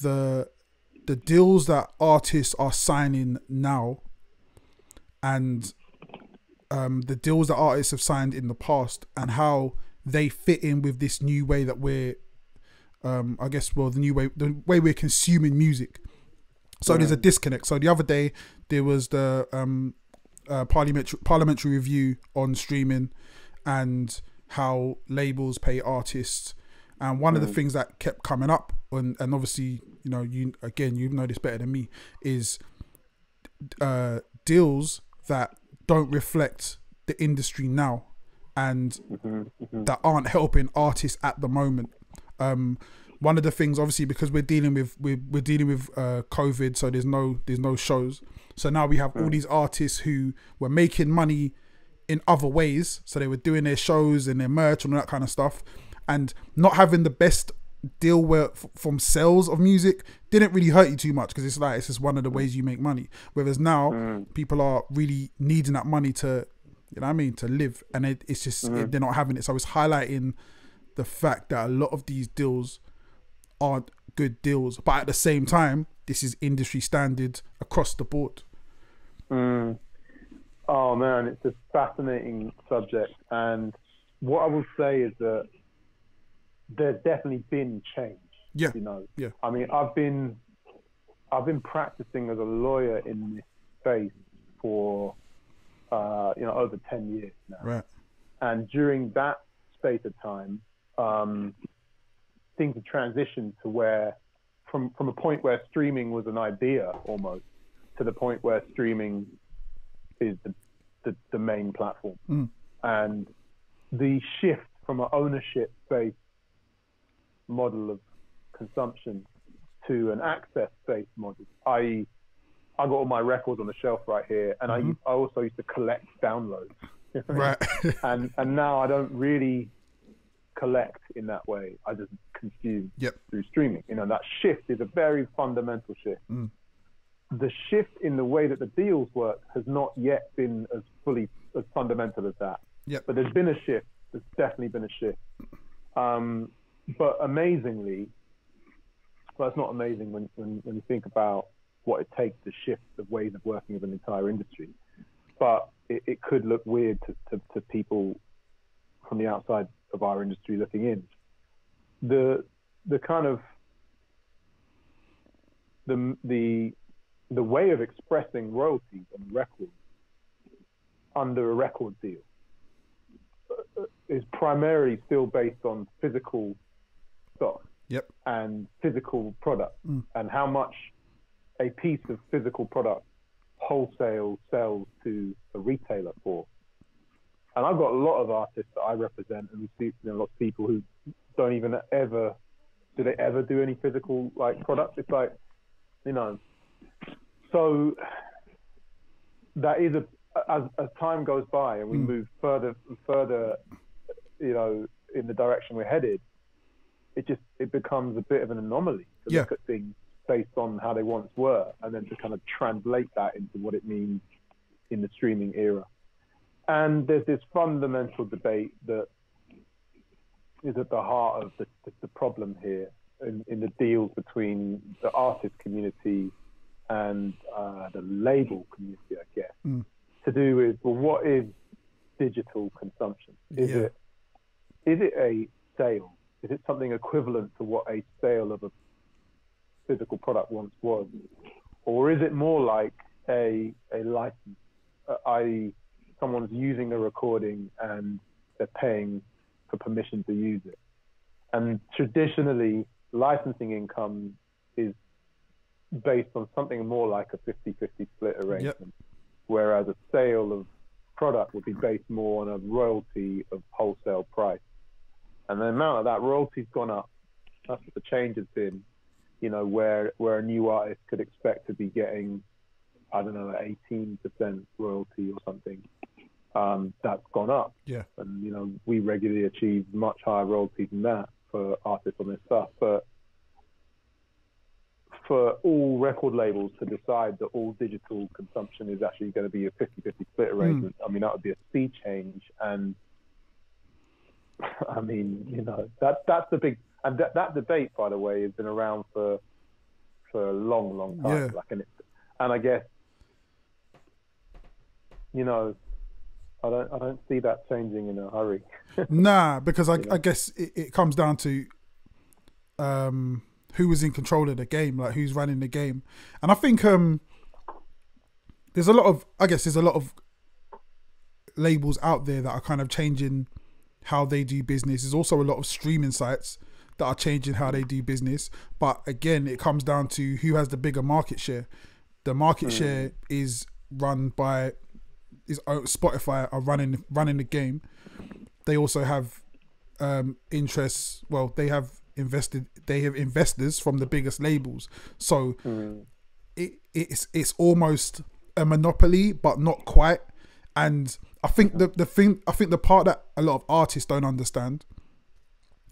the deals that artists are signing now, and the deals that artists have signed in the past, and how they fit in with this new way that we're the way we're consuming music. So there's a disconnect. So the other day there was the parliamentary review on streaming and how labels pay artists, and one of the things that kept coming up, and obviously, you know, you know this better than me, is deals that don't reflect the industry now, and that aren't helping artists at the moment. One of the things, obviously, because we're dealing with COVID, so there's no shows. So now we have all these artists who were making money in other ways. So they were doing their shows and their merch and all that kind of stuff, and not having the best deal from sales of music didn't really hurt you too much, because it's just one of the ways you make money. Whereas now people are really needing that money to, you know what I mean, to live, and it's just they're not having it. So it's highlighting the fact that a lot of these deals aren't good deals, but at the same time, this is industry standard across the board. Oh man, it's a fascinating subject, and what I will say is that there's definitely been change. Yeah, you know. Yeah. I mean, I've been practicing as a lawyer in this space for over 10 years now. Right. And during that space of time, things have transitioned to where, from a point where streaming was an idea almost, to the point where streaming is the main platform. And the shift from an ownership-based model of consumption to an access-based model, i.e., I got all my records on the shelf right here, and I also used to collect downloads. Right. and now I don't really collect in that way. I just consume through streaming. You know, that shift is a very fundamental shift. The shift in the way that the deals work has not yet been as fundamental as that. But there's been a shift. There's definitely been a shift. But amazingly, well, it's not amazing when you think about what it takes to shift the ways of working of an entire industry. But it could look weird to people from the outside of our industry looking in. The kind of the way of expressing royalties on records under a record deal is primarily still based on physical stock and physical product, and how much a piece of physical product wholesale sells to a retailer for. And I've got a lot of artists that I represent, and we see a lot of people who don't even ever do any physical like product. It's like, you know, so that is as time goes by and we move further and further, you know, in the direction we're headed, it becomes a bit of an anomaly to look at things based on how they once were, and then to kind of translate that into what it means in the streaming era. And there's this fundamental debate that is at the heart of the problem here in the deals between the artist community and the label community, I guess, to do with, well, what is digital consumption? Is it a sale? Is it something equivalent to what a sale of a physical product once was? Or is it more like a license, i.e., someone's using a recording and they're paying for permission to use it? And traditionally, licensing income is based on something more like a 50-50 split arrangement, whereas a sale of product would be based more on a royalty of wholesale price. And the amount of that royalty's gone up. That's what the change has been, you know, where a new artist could expect to be getting, I don't know, 18% royalty or something. That's gone up. Yeah. And, you know, we regularly achieve much higher royalties than that for artists on their stuff. But for all record labels to decide that all digital consumption is actually going to be a 50-50 split arrangement, I mean, that would be a sea change. And I mean, you know, that's the big, and that debate, by the way, has been around for a long time. Yeah. Like, and I guess, you know, I don't see that changing in a hurry. Nah, because I guess it comes down to who is in control of the game, like who's running the game. And I think there's a lot of labels out there that are kind of changing how they do business. There's also a lot of streaming sites that are changing how they do business. But again, it comes down to who has the bigger market share. The market share is run by Spotify are running the game. They also have interests. Well, they have investors from the biggest labels. So it's almost a monopoly, but not quite. And I think the part that a lot of artists don't understand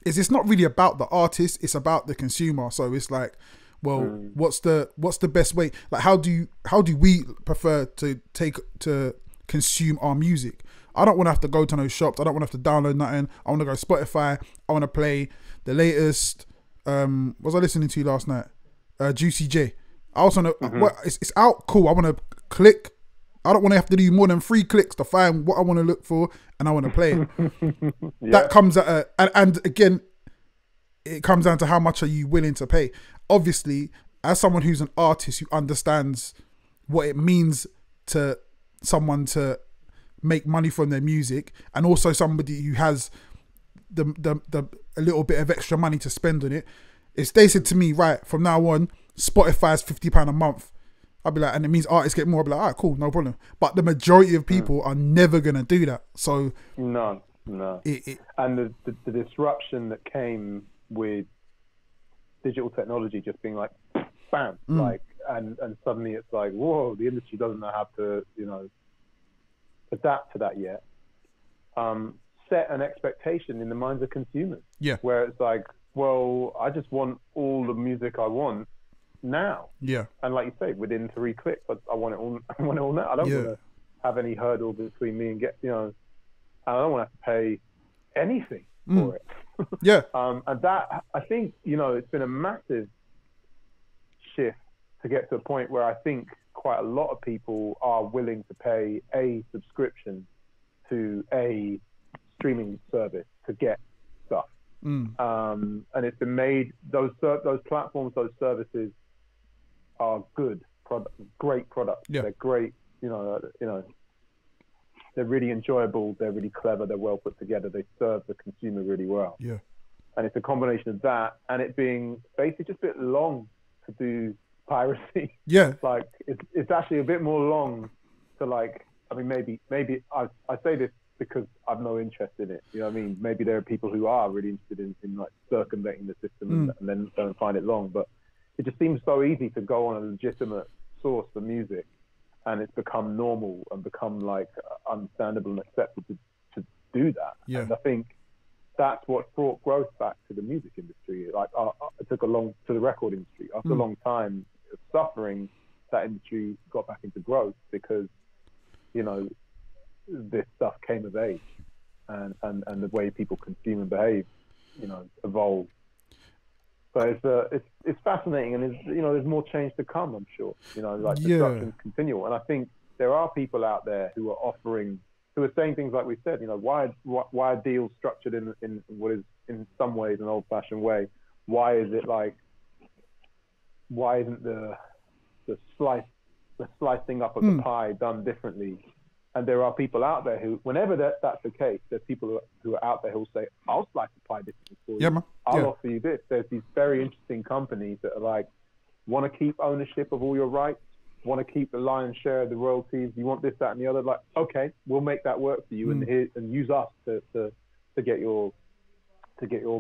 is it's not really about the artist, it's about the consumer. So it's like, well, what's the best way? Like, how do we prefer to consume our music? I don't want to have to go to no shops. I don't want to have to download nothing. I want to go Spotify. I want to play the latest. What was I listening to last night? Juicy J. I also know it's out. Cool. I want to click. I don't want to have to do more than 3 clicks to find what I want to look for, and I want to play it. That comes at and again, it comes down to how much are you willing to pay. Obviously, as someone who's an artist who understands what it means to someone to make money from their music, and also somebody who has the a little bit of extra money to spend on it, if they said to me, right, from now on, Spotify's £50 a month, I'd be like, and it means artists get more, I'd be like, all right, cool, no problem. But the majority of people are never gonna do that. So no. And the disruption that came with digital technology just being like, bam, like, and suddenly it's like, whoa, the industry doesn't know how to, you know, adapt to that yet. Set an expectation in the minds of consumers. Yeah. Where it's like, well, I just want all the music I want now. Yeah. And like you say, within 3 clicks, I want it all. I want it all now. I don't want to have any hurdle between me and get, you know, I don't want to have to pay anything for it. Yeah. And that, I think, you know, it's been a massive shift to get to a point where I think quite a lot of people are willing to pay a subscription to a streaming service to get stuff. And it's been made, those platforms, those services are good product, great products. Yeah. They're great, you know, they're really enjoyable, they're really clever, they're well put together, they serve the consumer really well. Yeah. And it's a combination of that and it being basically just a bit long to do piracy. Yeah. Like it's actually a bit more long to, like, I mean, maybe I say this because I've no interest in it. You know what I mean? Maybe there are people who are really interested in like circumventing the system and then don't find it long. But it just seems so easy to go on a legitimate source for music, and it's become normal and become like understandable and accepted to do that. Yeah. And I think that's what brought growth back to the music industry. Like it took to the record industry. After a long time of suffering, that industry got back into growth because, you know, this stuff came of age, and the way people consume and behave, you know, evolved. So it's fascinating, and you know, there's more change to come, I'm sure. You know, like disruption's continual, and I think there are people out there who are saying things like we said. You know, why are deals structured in what is in some ways an old-fashioned way? Why is it like? Why isn't the slicing up of the pie done differently? And there are people out there who, whenever that's the case, there's people who are out there who will say, I'll slice the pie differently for you. Yeah, man. I'll offer you this. There's these very interesting companies that are like, want to keep ownership of all your rights, want to keep the lion's share of the royalties, you want this, that, and the other. Like, okay, we'll make that work for you, and use us to get your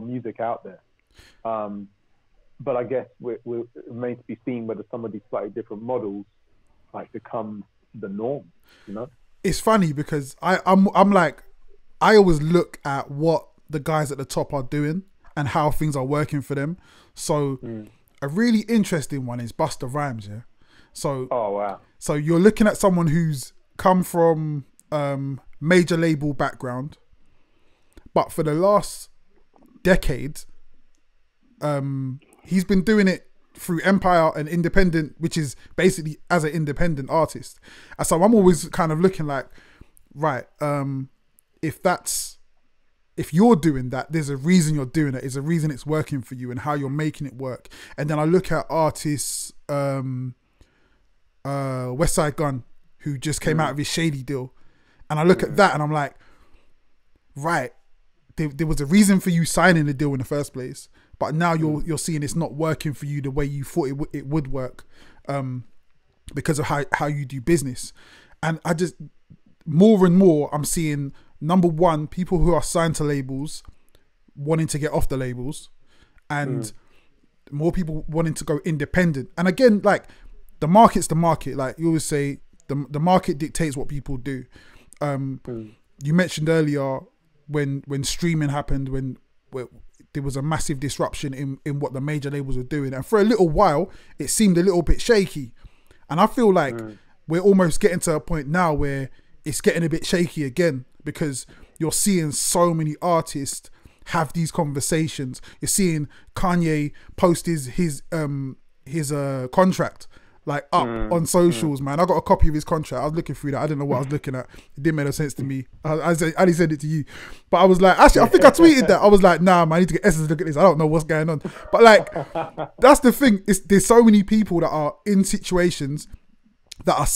music out there. But I guess it remains to be seen whether some of these slightly different models like become the norm. You know, it's funny because I'm like, I always look at what the guys at the top are doing and how things are working for them. So a really interesting one is Busta Rhymes, yeah. So oh wow. So you're looking at someone who's come from major label background, but for the last decade, he's been doing it through Empire and independent, which is basically as an independent artist. And so I'm always kind of looking like, right, if you're doing that, there's a reason you're doing it. There's a reason it's working for you and how you're making it work. And then I look at artists, West Side Gun, who just came out of his Shady deal, and I look at that and I'm like, right, there was a reason for you signing the deal in the first place, but now you're seeing it's not working for you the way you thought it would work, because of how you do business. And I just, more and more, I'm seeing, number one, people who are signed to labels wanting to get off the labels, and more people wanting to go independent. And again, like, the market's the market. Like you always say, the market dictates what people do. You mentioned earlier when streaming happened, when there was a massive disruption in what the major labels were doing, and for a little while it seemed a little bit shaky. And I feel like we're almost getting to a point now where it's getting a bit shaky again, because you're seeing so many artists have these conversations. You're seeing Kanye post his contract like up on socials, man. I got a copy of his contract. I was looking through that. I didn't know what I was looking at. It didn't make no sense to me. I only sent it to you, but I was like, actually, I think I tweeted that. I was like, nah, man, I need to get Essa to look at this. I don't know what's going on. But like, that's the thing. There's so many people that are in situations that are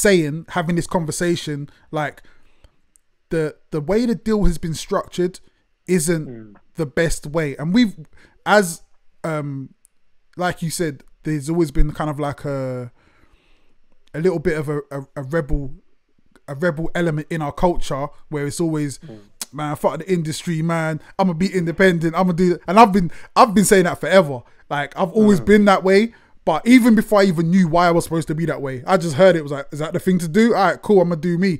having this conversation, like the way the deal has been structured isn't the best way. And we've, as like you said, there's always been kind of like a little bit of a rebel element in our culture, where it's always, man, fuck the industry, man, I'm gonna be independent, I'm gonna do it. And I've been saying that forever. Like, I've always been that way. But even before I even knew why I was supposed to be that way, I just heard it was like, is that the thing to do? All right, cool, I'm gonna do me.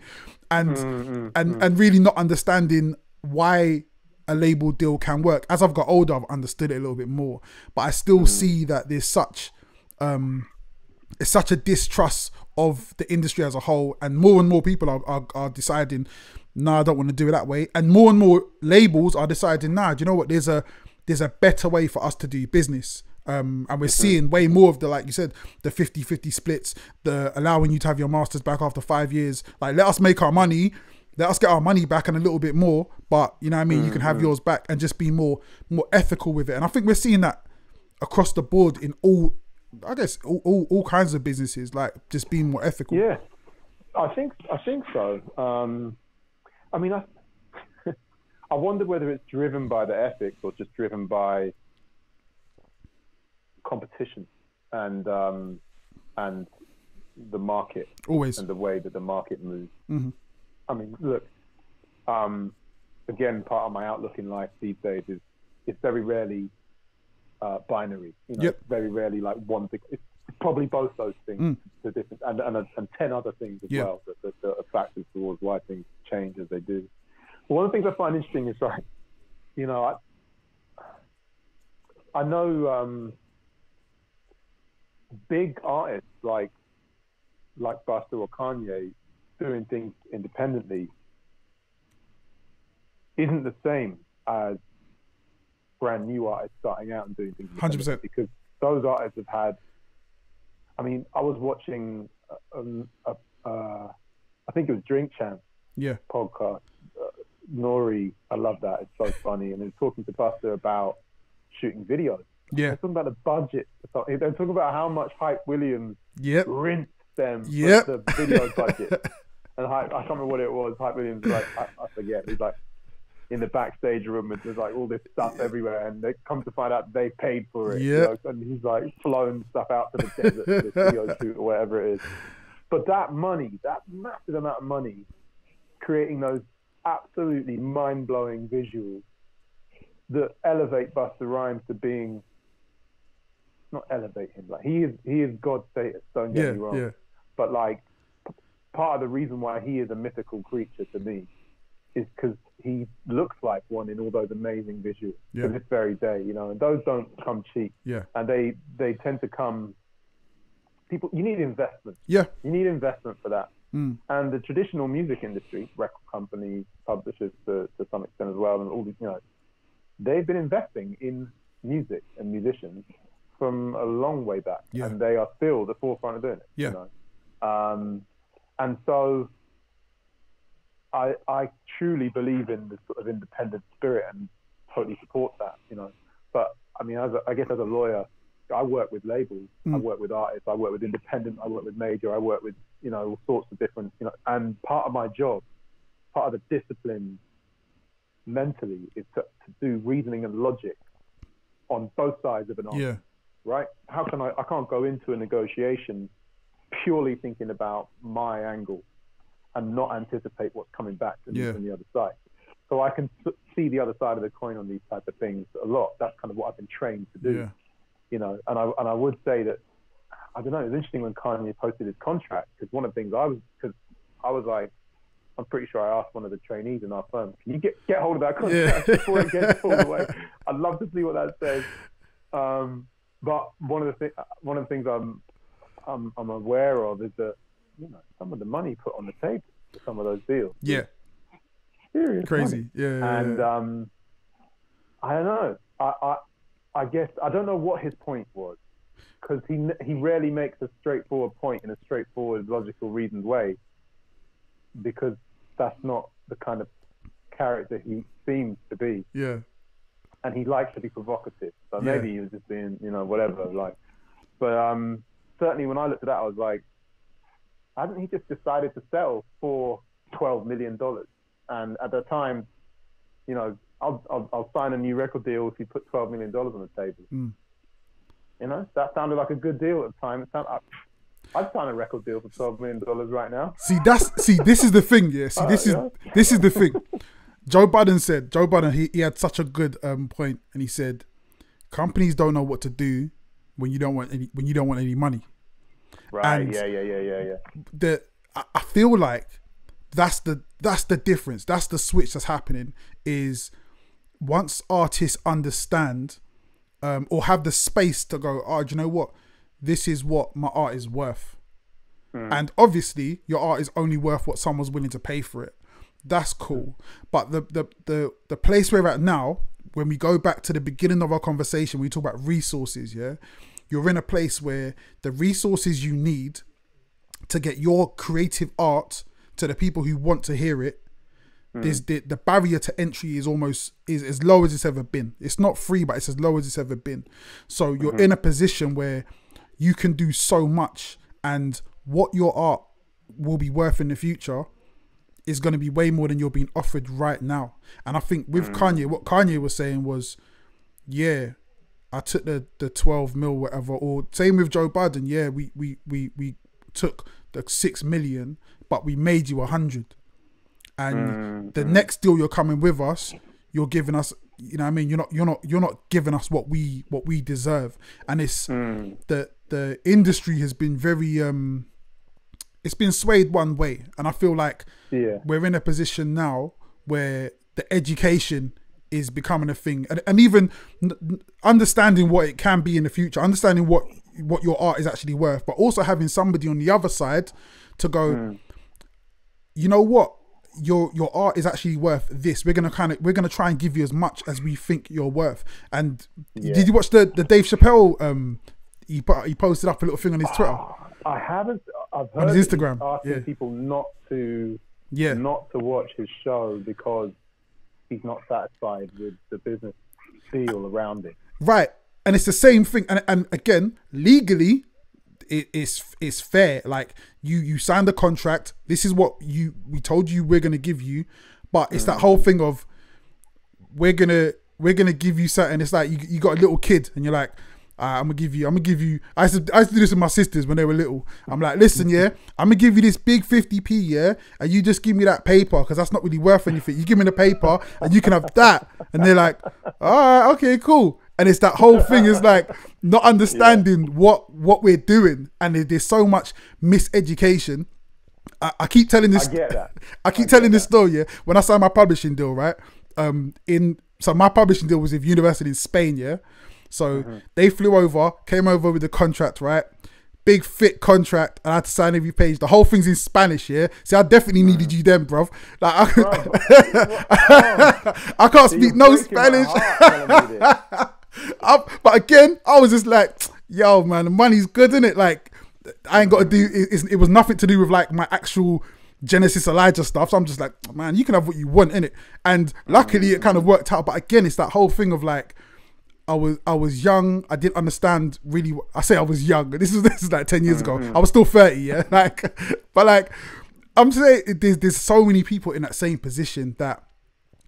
And really not understanding why a label deal can work. As I've got older, I've understood it a little bit more. But I still see that there's such a distrust of the industry as a whole, and more people are deciding, nah, I don't want to do it that way. And more labels are deciding, nah, do you know what? There's a better way for us to do business. And we're seeing way more of the, like you said, the 50-50 splits, the allowing you to have your masters back after 5 years. Like, let us make our money, let us get our money back and a little bit more, but you know what I mean, you can have yours back, and just be more ethical with it. And I think we're seeing that across the board in all kinds of businesses, like just being more ethical. Yeah, I think so. I mean, I wonder whether it's driven by the ethics or just driven by competition and the market, always, and the way that the market moves. I mean, look, again, part of my outlook in life these days is it's very rarely binary. You know, it's very rarely like one thing. It's probably both those things, the different, and 10 other things as well that are factors towards why things change as they do. But one of the things I find interesting is, like, you know, I know big artists like Busta or Kanye doing things independently isn't the same as brand new artists starting out and doing things 100%, because those artists have had, I mean, I was watching I think it was Drink Champ podcast. Nori, I love that, it's so funny. And then talking to Busta about shooting videos. They're talking about the budget. They're talking about how much Hype Williams rinsed them with the video budget. And I can't remember what it was. Hype Williams was like, I forget. He's like in the backstage room, and there's like all this stuff everywhere, and they come to find out they paid for it. Yeah. You know? And he's like flown stuff out to the desert for the video shoot or whatever it is. But that money, that massive amount of money, creating those absolutely mind-blowing visuals that elevate Busta Rhymes to being, not elevate him, like he is God status, don't get me wrong. But like part of the reason why he is a mythical creature to me is because he looks like one in all those amazing visuals to this very day, you know, and those don't come cheap. And they tend to come, people, you need investment. You need investment for that. And the traditional music industry, record companies, publishers to some extent as well, and all these, you know, they've been investing in music and musicians from a long way back, and they are still the forefront of doing it. You know? And so I truly believe in this sort of independent spirit and totally support that, you know. But I mean, I guess as a lawyer, I work with labels, I work with artists, I work with independent, I work with major, I work with, you know, all sorts of different, you know, and part of my job, part of the discipline mentally is to do reasoning and logic on both sides of an argument, right? How can I can't go into a negotiation purely thinking about my angle and not anticipate what's coming back to me from the other side. So I can see the other side of the coin on these type of things a lot. That's kind of what I've been trained to do, you know. And I would say that, I don't know, it was interesting when Kanye posted his contract, because one of the things I was like, I'm pretty sure I asked one of the trainees in our firm, can you get hold of that contract before it gets pulled away? I'd love to see what that says. But one of the things I'm aware of is that, you know, some of the money put on the table for some of those deals. Serious crazy money. And I don't know. I guess I don't know what his point was, because he rarely makes a straightforward point in a straightforward, logical, reasoned way, because that's not the kind of character he seems to be. And he likes to be provocative. So maybe he was just being, you know, whatever. Like, but certainly when I looked at that, I was like, hasn't he just decided to sell for $12 million? And at the time, you know, I'll sign a new record deal if you put $12 million on the table. You know, that sounded like a good deal at the time. It sounded, I'd sign a record deal for $12 million right now. This is the thing, this is the thing. Joe Budden, he had such a good point, and he said, companies don't know what to do when you don't want any money. Right. And yeah. I feel like that's the difference. That's the switch that's happening, is once artists understand or have the space to go, oh, do you know what? This is what my art is worth. And obviously your art is only worth what someone's willing to pay for it. That's cool. But the place we're at now, when we go back to the beginning of our conversation, we talk about resources, you're in a place where the resources you need to get your creative art to the people who want to hear it, there's the barrier to entry is as low as it's ever been. It's not free, but it's as low as it's ever been. So you're in a position where you can do so much, and what your art will be worth in the future is going to be way more than you're being offered right now. And I think with Kanye, what Kanye was saying was, I took the 12 mil, whatever, or same with Joe Budden. We took the 6 million, but we made you 100. And the next deal you're coming with us, you're giving us, you know what I mean? You're not giving us what we deserve. And it's the industry has been very it's been swayed one way, and I feel like we're in a position now where the education is becoming a thing, and even understanding what it can be in the future, understanding what your art is actually worth, but also having somebody on the other side to go, you know what, your art is actually worth this. We're gonna try and give you as much as we think you're worth. And did you watch the Dave Chappelle? He posted up a little thing on his Twitter. I haven't. I've heard on his Instagram asking people not to watch his show because he's not satisfied with the business deal around it. Right, and it's the same thing. And again, legally, it's fair. Like you signed the contract. This is what we told you we're gonna give you, but it's that whole thing of we're gonna give you something. It's like you got a little kid and you're like, I'm gonna give you. I used to do this with my sisters when they were little. I'm like, listen, yeah, I'm gonna give you this big 50p, yeah, and you just give me that paper because that's not really worth anything. You give me the paper and you can have that. And they're like, all right, okay, cool. And it's that whole thing is like not understanding what we're doing, and there's so much miseducation. I keep telling this. I get that. I keep telling this story. Yeah, when I signed my publishing deal, right? So my publishing deal was with university in Spain, yeah. So they flew over, came over with the contract, right? Big thick contract, and I had to sign every page. The whole thing's in Spanish, yeah. See, I definitely needed you then, bruv. Like I can't speak no Spanish. But again, I was just like, yo, man, the money's good, isn't it? Like, I ain't got to do. It was nothing to do with like my actual Genesis Elijah stuff. So I'm just like, man, you can have what you want, innit? And luckily, it kind of worked out. But again, it's that whole thing of like, I was young. I didn't understand really. I say I was young. This is like 10 years ago. I was still 30. Yeah, like, but like, I'm saying there's so many people in that same position that,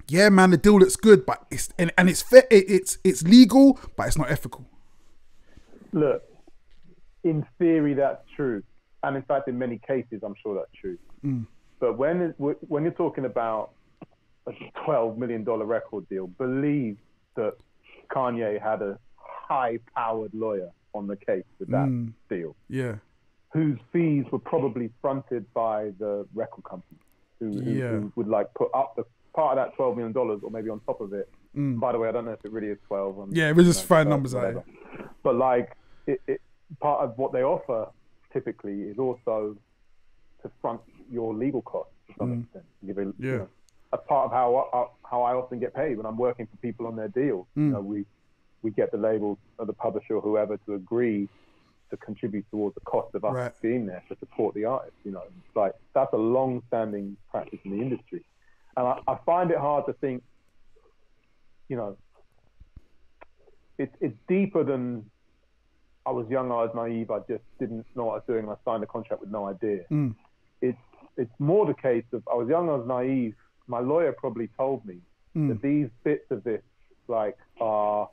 yeah, man, the deal looks good, but it's fair. It's legal, but it's not ethical. Look, in theory, that's true, and in fact, in many cases, I'm sure that's true. But when you're talking about a $12 million record deal, believe that Kanye had a high-powered lawyer on the case with that deal. Yeah. Whose fees were probably fronted by the record company, who would like put up the part of that $12 million or maybe on top of it. By the way, I don't know if it really is 12. Yeah, we're just throwing numbers out here. But like, it part of what they offer typically is also to front your legal costs to some extent. You know, that's part of how I often get paid when I'm working for people on their deal. You know, we get the label or the publisher or whoever to agree to contribute towards the cost of us being there to support the artist. You know, it's like that's a long-standing practice in the industry, and I find it hard to think. You know, it's deeper than I was young, I was naive, I just didn't know what I was doing, and I signed a contract with no idea. It's more the case of I was young, I was naive. My lawyer probably told me that these bits of this like are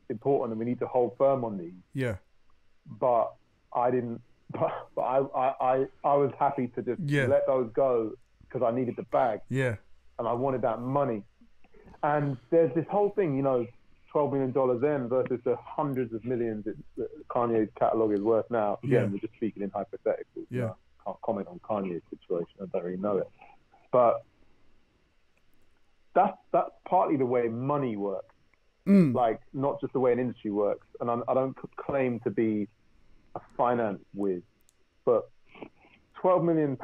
important and we need to hold firm on these. Yeah. But I didn't. But I was happy to just let those go because I needed the bag. Yeah. And I wanted that money. And there's this whole thing, you know, $12 million then versus the hundreds of millions that Kanye's catalog is worth now. Again, we're just speaking in hypotheticals. Yeah. You know, I can't comment on Kanye's situation. I don't really know it. But that's partly the way money works. Like, not just the way an industry works. And I don't claim to be a finance whiz, but £12 million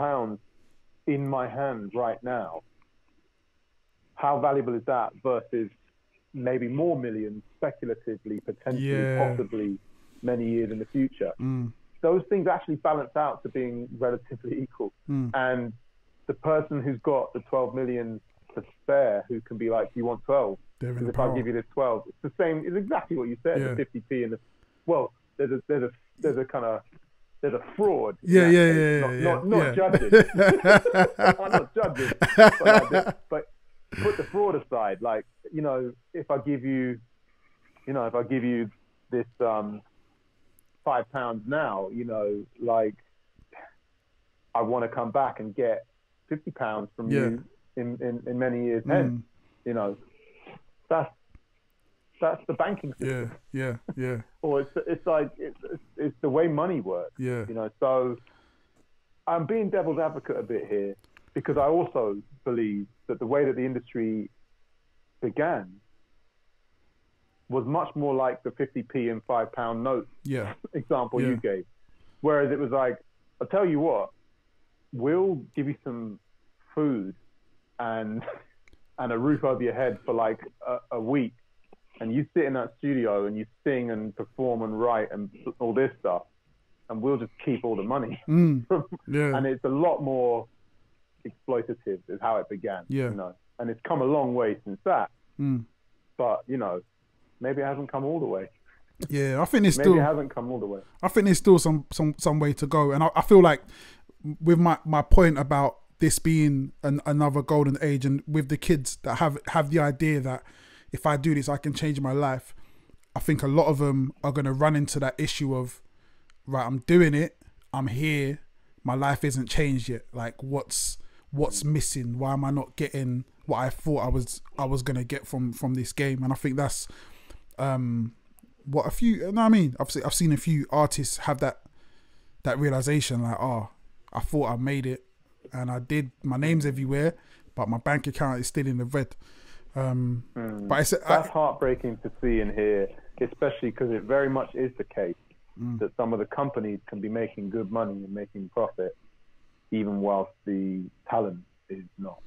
in my hand right now, how valuable is that versus maybe more millions speculatively, potentially, possibly many years in the future? Those things actually balance out to being relatively equal. And the person who's got the 12 million to spare, who can be like, you want 12? Because if I give you this 12, it's the same. It's exactly what you said. The 50p and the there's a fraud. Not judging. I'm not judging. But put the fraud aside. Like, you know, if I give you this £5 now, you know, like, I want to come back and get £50 from you in many years hence. You know, that's the banking system. Yeah. Or it's like it's the way money works. Yeah. You know, so I'm being devil's advocate a bit here because I also believe that the way that the industry began was much more like the 50p and £5 note example you gave. Whereas it was like, I'll tell you what, we'll give you some food and a roof over your head for like a week, and you sit in that studio and you sing and perform and write and all this stuff, and we'll just keep all the money. And it's a lot more exploitative is how it began. You know, and it's come a long way since that. But you know, maybe it hasn't come all the way. Yeah, I think there's Maybe still, it hasn't come all the way. I think there's still some way to go, and I feel like with my point about this being another golden age, and with the kids that have the idea that if I do this, I can change my life. I think a lot of them are going to run into that issue of, right, I'm doing it, I'm here, my life isn't changed yet. Like, what's missing? Why am I not getting what I thought I was going to get from this game? And I think that's what a few. You know what I mean? I've seen a few artists have that realization, like, oh, I thought I made it, and I did. My name's everywhere, but my bank account is still in the red. But that's heartbreaking to see and hear, especially because it very much is the case that some of the companies can be making good money and making profit, even whilst the talent is not.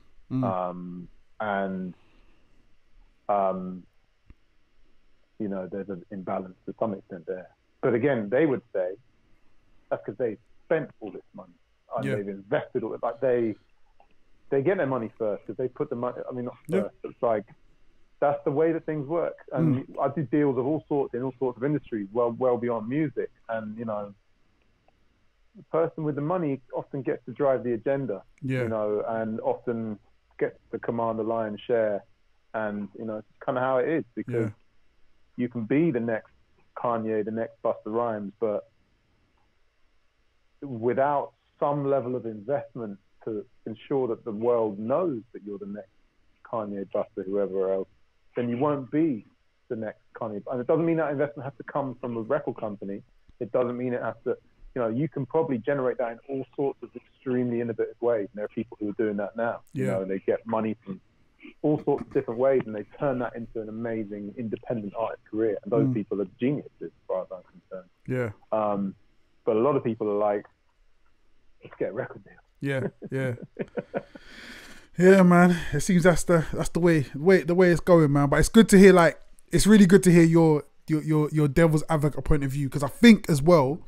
You know, there's an imbalance to some extent there. But again, they would say that's because they spent all this money and they've invested all it. Like they get their money first because they put the money. I mean, not first. It's like that's the way that things work. And I do deals of all sorts in all sorts of industries, well beyond music. And you know, the person with the money often gets to drive the agenda. You know, and often gets to command the lion's share. And you know, it's kind of how it is because. You can be the next Kanye, the next Busta Rhymes, but without some level of investment to ensure that the world knows that you're the next Kanye, Busta, whoever else, then you won't be the next Kanye. And it doesn't mean that investment has to come from a record company. It doesn't mean it has to, you know, you can probably generate that in all sorts of extremely innovative ways. And there are people who are doing that now, you know, and they get money from all sorts of different ways, and they turn that into an amazing independent artist career. And those people are geniuses, as far as I'm concerned. But a lot of people are like, let's get a record deal. Yeah, man. It seems that's the way it's going, man. But it's good to hear. Like, it's really good to hear your devil's advocate point of view, because I think as well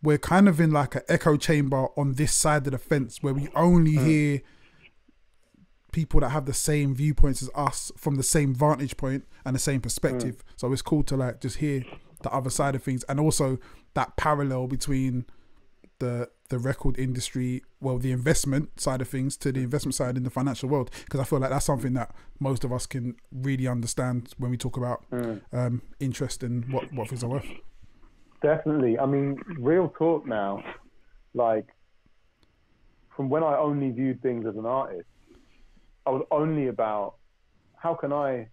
we're kind of in like an echo chamber on this side of the fence where we only hear people that have the same viewpoints as us from the same vantage point and the same perspective. So it's cool to like just hear the other side of things, and also that parallel between the record industry, well, the investment side of things to the investment side in the financial world, because I feel like that's something that most of us can really understand when we talk about interest in what things are worth. Definitely. I mean, real talk now, like from when I only viewed things as an artist, I was only about how can I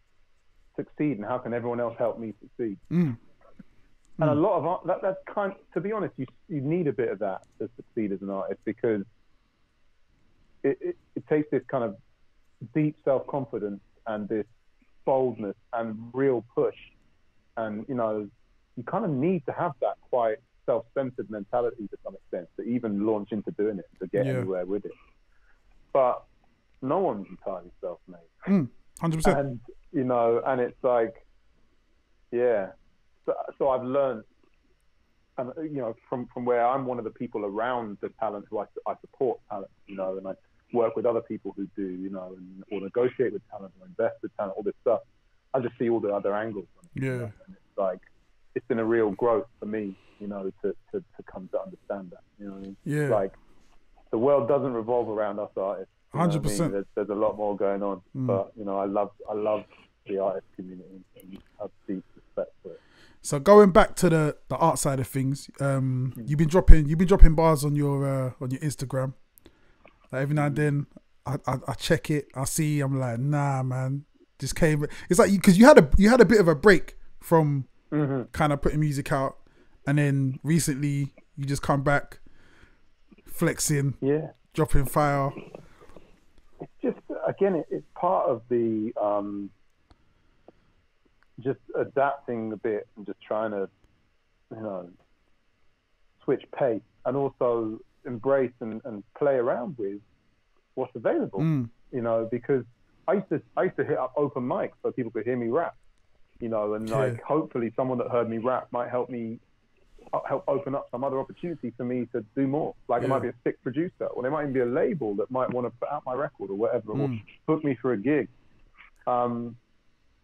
succeed and how can everyone else help me succeed. And a lot of art, that's kind. To be honest, you need a bit of that to succeed as an artist, because it takes this kind of deep self-confidence and this boldness and real push, and you know, you kind of need to have that quite self-centered mentality to some extent to even launch into doing it, to get anywhere with it. But no one's entirely self-made. 100%. And, you know, and it's like, So I've learned, and you know, from where I'm one of the people around the talent who I support talent, you know, and I work with other people who do, you know, or negotiate with talent or invest with talent, all this stuff. I just see all the other angles. And it's like, it's been a real growth for me, you know, to come to understand that, you know what I mean? Like, the world doesn't revolve around us artists. 100%. I mean? There's a lot more going on, but you know, I love the artist community and have deep respect for it. So going back to the art side of things, you've been dropping bars on your Instagram. Like every now and then, I check it, I see, I'm like, nah, man, just came. It's like because you had a bit of a break from kind of putting music out, and then recently you just come back, flexing, dropping fire. It's just, again, it's part of the just adapting a bit and just trying to, you know, switch pace and also embrace and play around with what's available, you know, because I used to hit up open mics so people could hear me rap, you know, and like hopefully someone that heard me rap might help open up some other opportunity for me to do more. Like it might be a sick producer, or there might even be a label that might want to put out my record or whatever, or book me for a gig.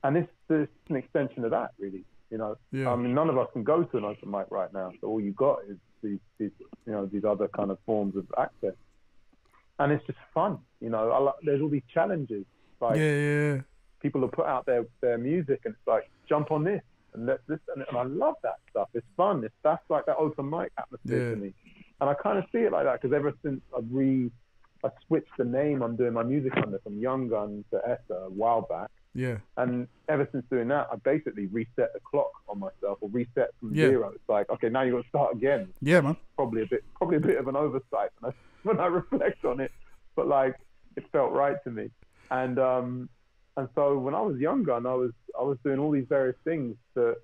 And this is an extension of that, really. you know. Yeah. I mean, none of us can go to an open mic right now, so all you got is these other kind of forms of access, and it's just fun, you know. There's all these challenges, like people will put out their music, and it's like, jump on this and let's listen, and I love that stuff. It's fun. That's like that open mic atmosphere to me, and I kind of see it like that because ever since I switched the name I'm doing my music under from Yungun to Essa a while back. Yeah. And ever since doing that, I basically reset the clock on myself, or reset from zero. It's like, okay, now you got to start again. Yeah, man. Probably a bit of an oversight when I reflect on it, but like it felt right to me. And so when I was younger, and I was doing all these various things that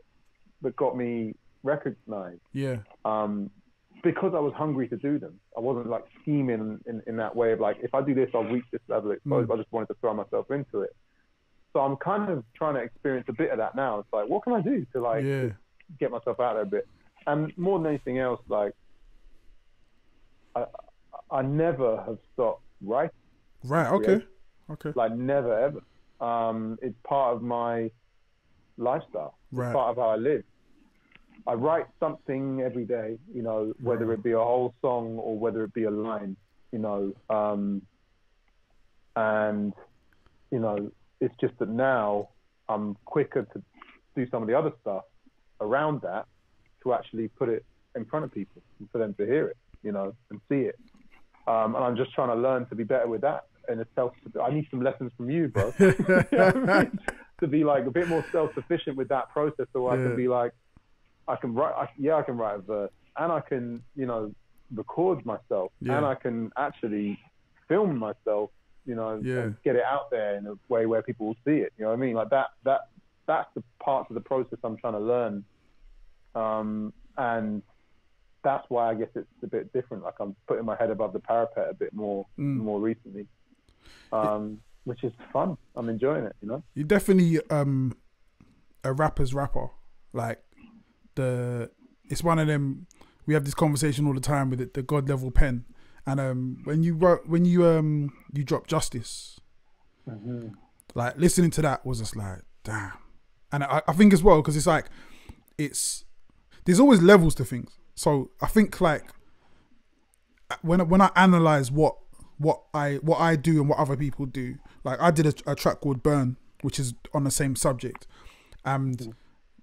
got me recognized. Yeah. Because I was hungry to do them. I wasn't like scheming in that way of like, if I do this, I'll reach this level of exposure. I just wanted to throw myself into it. So I'm kind of trying to experience a bit of that now. It's like, what can I do to like get myself out there a bit? And more than anything else, like I never have stopped writing. Right. Okay. Okay. Like never ever. It's part of my lifestyle. Right. It's part of how I live. I write something every day, you know, whether it be a whole song or whether it be a line, you know, and, you know, it's just that now I'm quicker to do some of the other stuff around that to actually put it in front of people and for them to hear it, you know, and see it. And I'm just trying to learn to be better with that. And I need some lessons from you, bro. You know what I mean? To be like a bit more self-sufficient with that process, so I can be like, I can write a verse, and I can, you know, record myself, and I can actually film myself, you know, and get it out there in a way where people will see it. You know what I mean? Like that's the parts of the process I'm trying to learn, and that's why I guess it's a bit different. Like I'm putting my head above the parapet a bit more recently, which is fun. I'm enjoying it. You know, you're definitely a rapper's rapper, like. It's one of them. We have this conversation all the time with it, the God level pen, and when you dropped Justice, like listening to that was just like damn, and I think as well because it's like there's always levels to things. So I think like when I analyze what I do and what other people do, like I did a track called Burn, which is on the same subject, and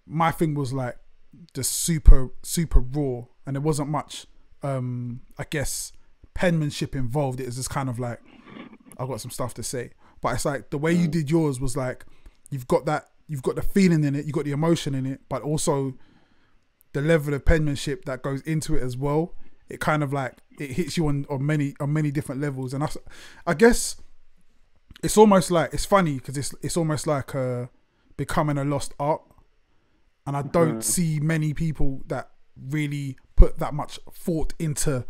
my thing was like. Just super raw, and there wasn't much I guess penmanship involved. It was just kind of like I've got some stuff to say, but it's like the way you did yours was like you've got the feeling in it, you got the emotion in it, but also the level of penmanship that goes into it as well. It kind of like it hits you on many different levels, and I guess it's almost like it's funny because it's almost like becoming a lost art. And I don't see many people that really put that much thought into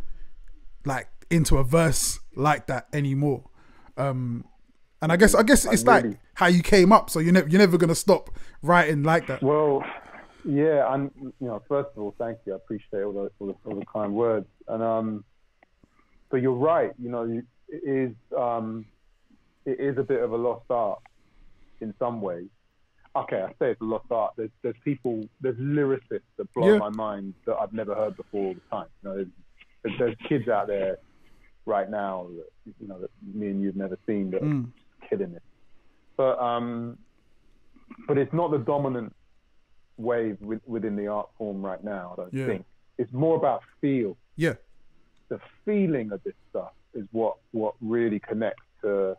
a verse like that anymore. And I guess it's like how you came up, so you're never gonna stop writing like that. Well, yeah, and you know, first of all, thank you. I appreciate all the kind words. And but you're right. You know, it is a bit of a lost art in some ways. Okay, I say it's a lost art. There's lyricists that blow my mind that I've never heard before all the time. You know, there's kids out there right now that, you know, that me and you've never seen that are killing it. But it's not the dominant wave within the art form right now. I don't think it's more about feel. Yeah, the feeling of this stuff is what really connects to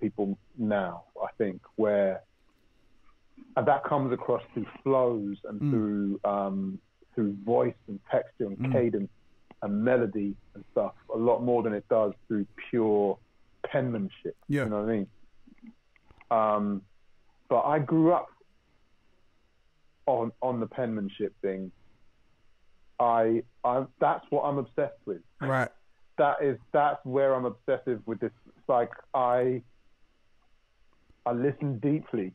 people now. I think and that comes across through flows and through voice and texture and cadence and melody and stuff a lot more than it does through pure penmanship. Yeah. You know what I mean? But I grew up on the penmanship thing. That's what I'm obsessed with. Right. That's where I'm obsessive with this. It's like I listen deeply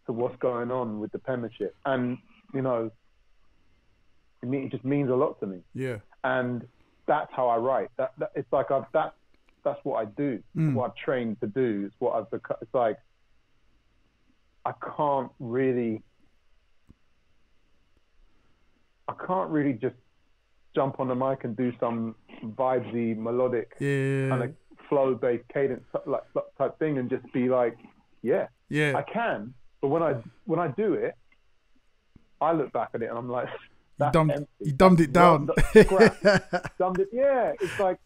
to what's going on with the penmanship, and you know, it just means a lot to me. Yeah. And that's how I write. That it's like that's what I do. It's what I've trained to do. It's what I've become. It's like I can't really I can't really just jump on the mic and do some vibesy, melodic, kind of flow-based cadence like type thing and just be like, yeah, I can. But when I do it, I look back at it and I'm like, you dumbed it down. Dumbed it. Yeah, it's like,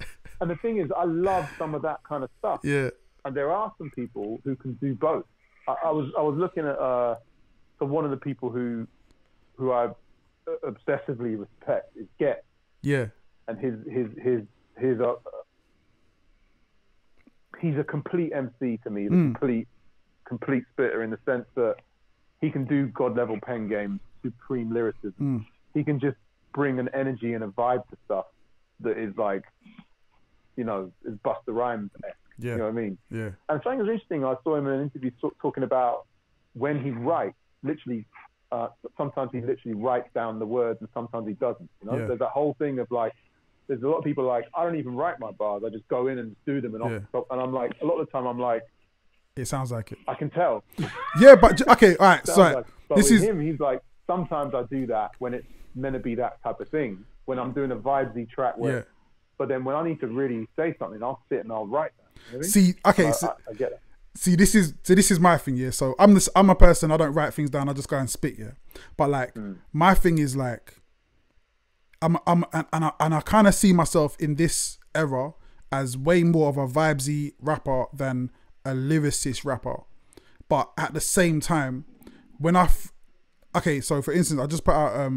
and the thing is, I love some of that kind of stuff. Yeah. And there are some people who can do both. I was looking at so one of the people who I obsessively respect is Get. Yeah. And he's a complete MC to me. He's a complete spitter in the sense that he can do God level pen game, supreme lyricism. He can just bring an energy and a vibe to stuff that is like, you know, is Busta Rhymes-esque. Yeah. You know what I mean? Yeah. And something was interesting. I saw him in an interview talking about when he writes, literally, sometimes he literally writes down the words and sometimes he doesn't. You know, there's that whole thing of like, there's a lot of people like, I don't even write my bars. I just go in and just do them. And I'm like, a lot of the time I'm like, it sounds like it. I can tell. Yeah, but okay, all right. So like, but this is him. He's like, sometimes I do that when it's meant to be that type of thing. When I'm doing a vibesy track where, but then when I need to really say something, I'll sit and I'll write that. You know what I mean? See, okay, I get it. See, this is my thing, yeah. So I'm a person, I don't write things down, I just go and spit, yeah. But like my thing is like and I kind of see myself in this era as way more of a vibesy rapper than a lyricist rapper. But at the same time, when okay, so for instance, I just put out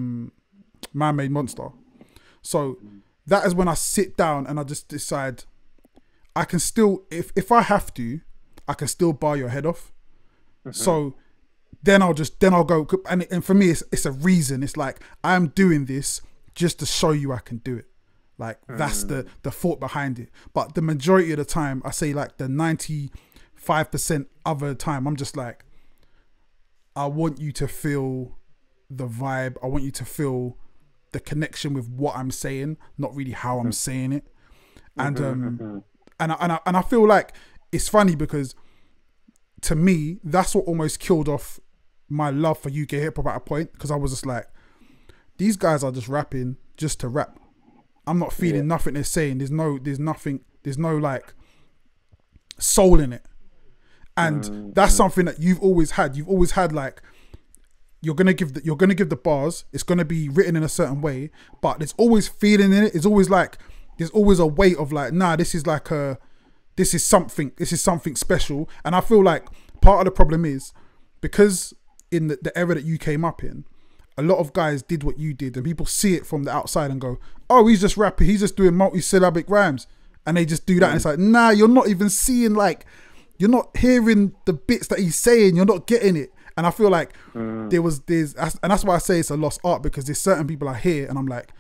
Man-Made Monster. So that is when I sit down and I just decide I can still, if I have to, I can still bar your head off. So then I'll go, and for me it's a reason. It's like I'm doing this just to show you I can do it. Like that's the thought behind it. But the majority of the time, I say like the 95% other time, I'm just like, I want you to feel the vibe. I want you to feel the connection with what I'm saying, not really how I'm saying it. And I feel like it's funny because to me, that's what almost killed off my love for UK hip hop at a point, because I was just like, these guys are just rapping just to rap. I'm not feeling nothing they're saying. There's no like soul in it. And that's something that you've always had. You've always had like, you're gonna give the bars. It's gonna be written in a certain way, but there's always feeling in it. It's always like there's always a weight of like, nah, this is something special. And I feel like part of the problem is because in the era that you came up in, a lot of guys did what you did, and people see it from the outside and go, oh, he's just rapping, he's just doing multi-syllabic rhymes, and they just do that. And it's like, nah, you're not even seeing, like, you're not hearing the bits that he's saying, you're not getting it. And I feel like and that's why I say it's a lost art, because there's certain people I hear and I'm like,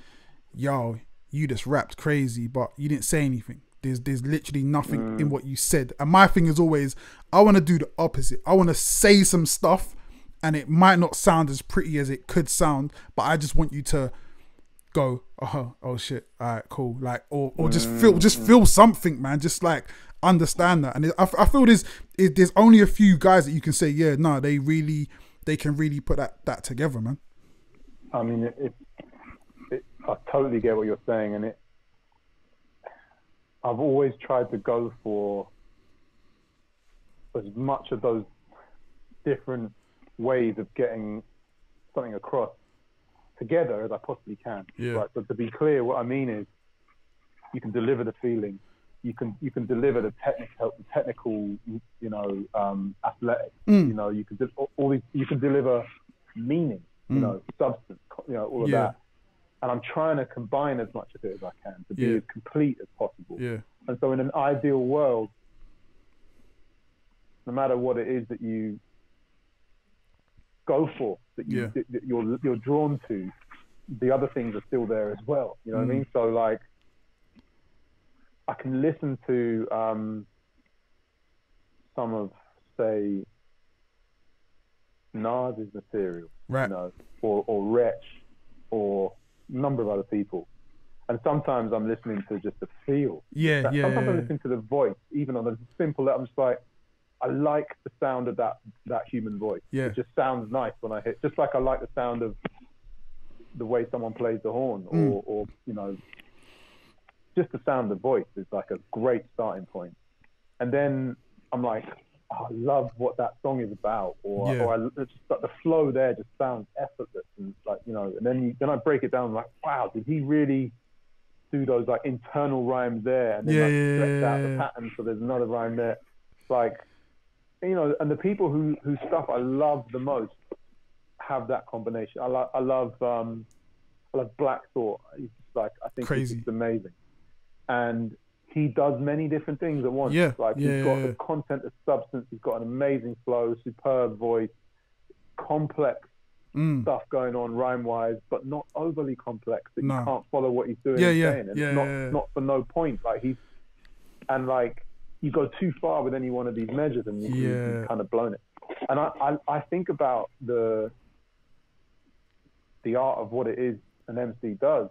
yo, you just rapped crazy, but you didn't say anything. There's literally nothing in what you said. And my thing is always, I want to do the opposite. I want to say some stuff and it might not sound as pretty as it could sound, but I just want you to go, oh shit, all right, cool. Like, or just feel something, man. Just like understand that. And I feel there's only a few guys that you can say, yeah, no, they can really put that together, man. I mean, I totally get what you're saying, and I've always tried to go for as much of those different ways of getting something across together as I possibly can. Yeah. Right. So to be clear, what I mean is, you can deliver the feeling, you can deliver the technical, you know, athletic, you know, you can you can deliver meaning, you know, substance, you know, all of that. And I'm trying to combine as much of it as I can to be as complete as possible. Yeah. And so in an ideal world, no matter what it is that you go for, that you're drawn to, the other things are still there as well. You know what I mean? So like, I can listen to some of, say, Nas's material, right, you know, or Wretch, or number of other people, and sometimes I'm listening to just the feel. Sometimes I'm listening to the voice, even on a simple level. I'm just like, I like the sound of that human voice. It just sounds nice when I hit. Just like I like the sound of the way someone plays the horn, or you know, just the sound of the voice is like a great starting point. And then I'm like, oh, I love what that song is about, or it's just like the flow there just sounds effortless, and like, you know, and then I break it down, like, wow, did he really do those like internal rhymes there, and then stretch out the pattern so there's another rhyme there, like, you know. And the people whose stuff I love the most have that combination. I love Black Thought. He's just like, I think crazy. He's just amazing, and he does many different things at once. He's got the content, the substance. He's got an amazing flow, superb voice, complex stuff going on rhyme-wise, but not overly complex that you can't follow what he's doing and saying. And not for no point. Like like you go too far with any one of these measures and you've kind of blown it. And I think about the art of what it is an MC does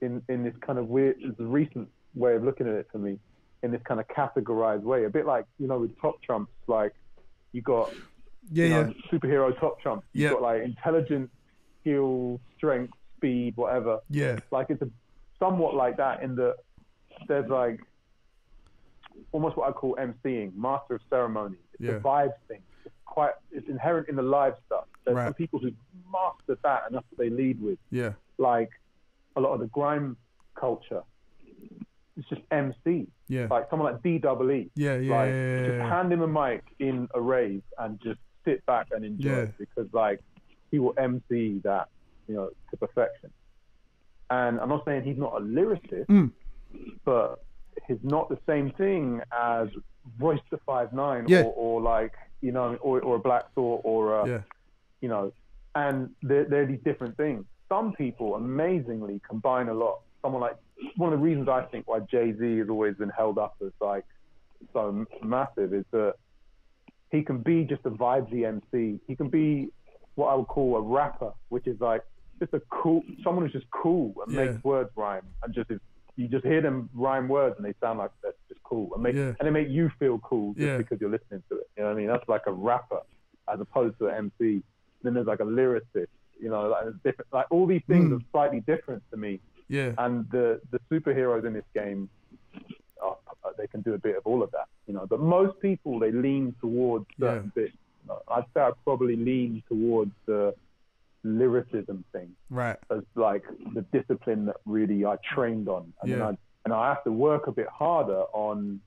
in this kind of weird, recent way of looking at it for me, in this kind of categorized way, a bit like, you know, with top trumps, like you got superhero top trumps, you've got like intelligence, skill, strength, speed, whatever. Like it's somewhat like that, in that there's like almost what I call MCing, master of ceremony. It's a vibe thing. It's inherent in the live stuff. There's some people who master that, and that's what they lead with. Like a lot of the grime culture, it's just MC. Like someone like D-double-E. Just hand him a mic in a rave and just sit back and enjoy it, because like he will MC that, you know, to perfection. And I'm not saying he's not a lyricist, but he's not the same thing as Royce the 5'9", or like, you know, or a Black Thought, or a, you know, and they're these different things. Some people amazingly combine a lot. Someone like, one of the reasons I think why Jay-Z has always been held up as like so massive is that he can be just a vibesy MC. He can be what I would call a rapper, which is like just someone who's just cool and makes words rhyme, and you just hear them rhyme words and they sound like that's just cool, and they make you feel cool just because you're listening to it. You know what I mean? That's like a rapper as opposed to an MC. Then there's like a lyricist. You know, like there's different, like all these things are slightly different to me. And the superheroes in this game, they can do a bit of all of that, you know. But most people, they lean towards certain bits. You know, I'd say I probably lean towards the lyricism thing, as like the discipline that really I trained on. And then I have to work a bit harder on.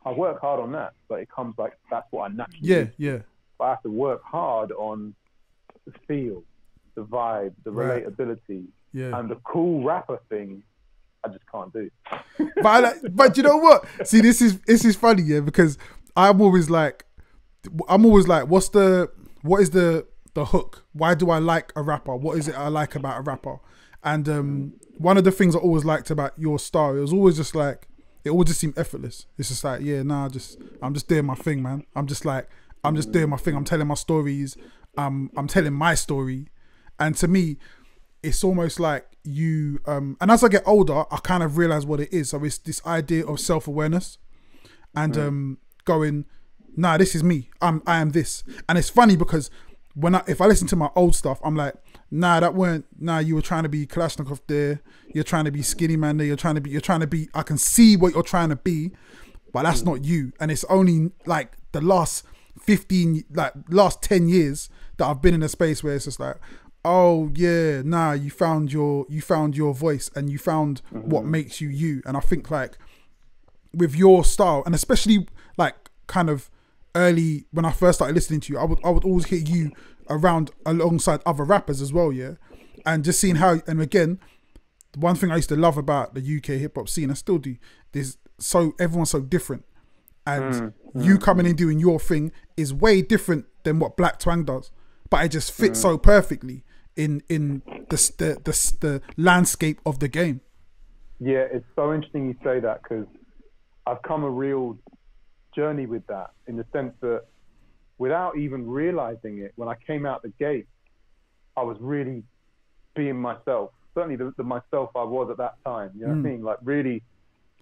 I work hard on that, but it comes like that's what I naturally do. But I have to work hard on the feel, the vibe, the relatability, and the cool rapper thing. I just can't do. but you know what? See, this is funny, because I'm always like, what is the hook? Why do I like a rapper? What is it I like about a rapper? And one of the things I always liked about your style, it was always just like, it always just seemed effortless. It's just like, I'm just doing my thing, man. I'm just doing my thing. I'm telling my stories. I'm telling my story. And to me, it's almost like you, and as I get older, I kind of realize what it is. So it's this idea of self-awareness and going, nah, this is me. I am this. And it's funny because if I listen to my old stuff, I'm like, you were trying to be Kalashnikov there. You're trying to be Skinny Man there. You're trying to be, I can see what you're trying to be, but that's not you. And it's only like the last 10 years that I've been in a space where it's just like, oh yeah, you found your voice and you found what makes you you. And I think like with your style, and especially like kind of early when I first started listening to you, I would always hear you around alongside other rappers as well, and just seeing how, and again, one thing I used to love about the UK hip hop scene, I still do, everyone's so different, and you coming in doing your thing is way different than what Black Twang does, but it just fits so perfectly in the landscape of the game. Yeah, it's so interesting you say that, because I've come a real journey with that, in the sense that without even realizing it, when I came out the gate, I was really being myself. Certainly the myself I was at that time, you know what I mean? Like really,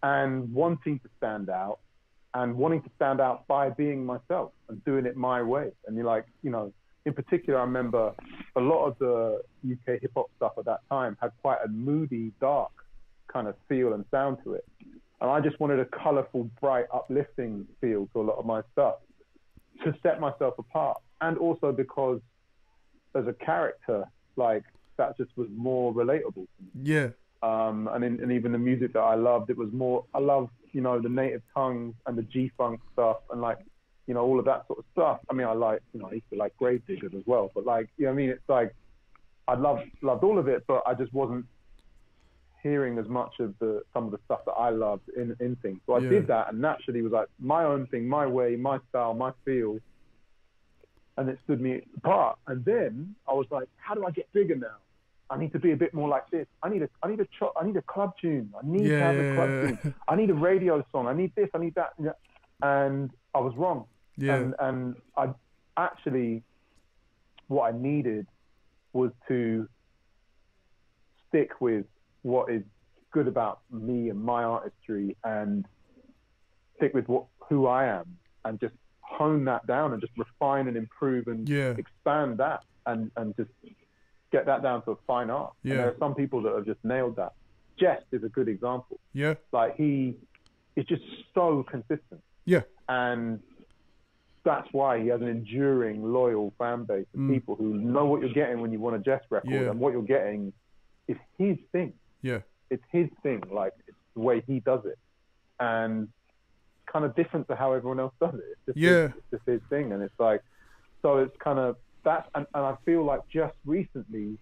and wanting to stand out, and wanting to stand out by being myself and doing it my way. And you're like, you know, in particular, I remember a lot of the UK hip hop stuff at that time had quite a moody, dark kind of feel and sound to it. And I just wanted a colorful, bright, uplifting feel to a lot of my stuff to set myself apart. And also because as a character, like, that just was more relatable to me. Yeah. And even the music that I loved, it was more, I loved, you know, the native tongues and the G-funk stuff and, like, you know, all of that sort of stuff. I mean, I like, you know, I used to like Gravediggers as well, but, like, you know what I mean? It's like, I loved all of it, but I just wasn't hearing as much of some of the stuff that I loved in things. So I did that, and naturally was like my own thing, my way, my style, my feel, and it stood me apart. And then I was like, how do I get bigger now? I need to be a bit more like this. I need a club tune. I need to have a club tune. I need a radio song. I need this. I need that. And I was wrong. Yeah. And I actually, what I needed was to stick with what is good about me and my artistry, and stick with who I am, and just hone that down and just refine and improve and expand that, and just get that down to a fine art. Yeah. And there are some people that have just nailed that. Jest is a good example. Yeah. Like, he is just so consistent. Yeah. And that's why he has an enduring, loyal fan base of people who know what you're getting when you want a Jest record, and what you're getting is his thing. Yeah. It's his thing. Like, it's the way he does it. And it's kind of different to how everyone else does it. It's just his thing. And it's like, so it's kind of that. And I feel like just recently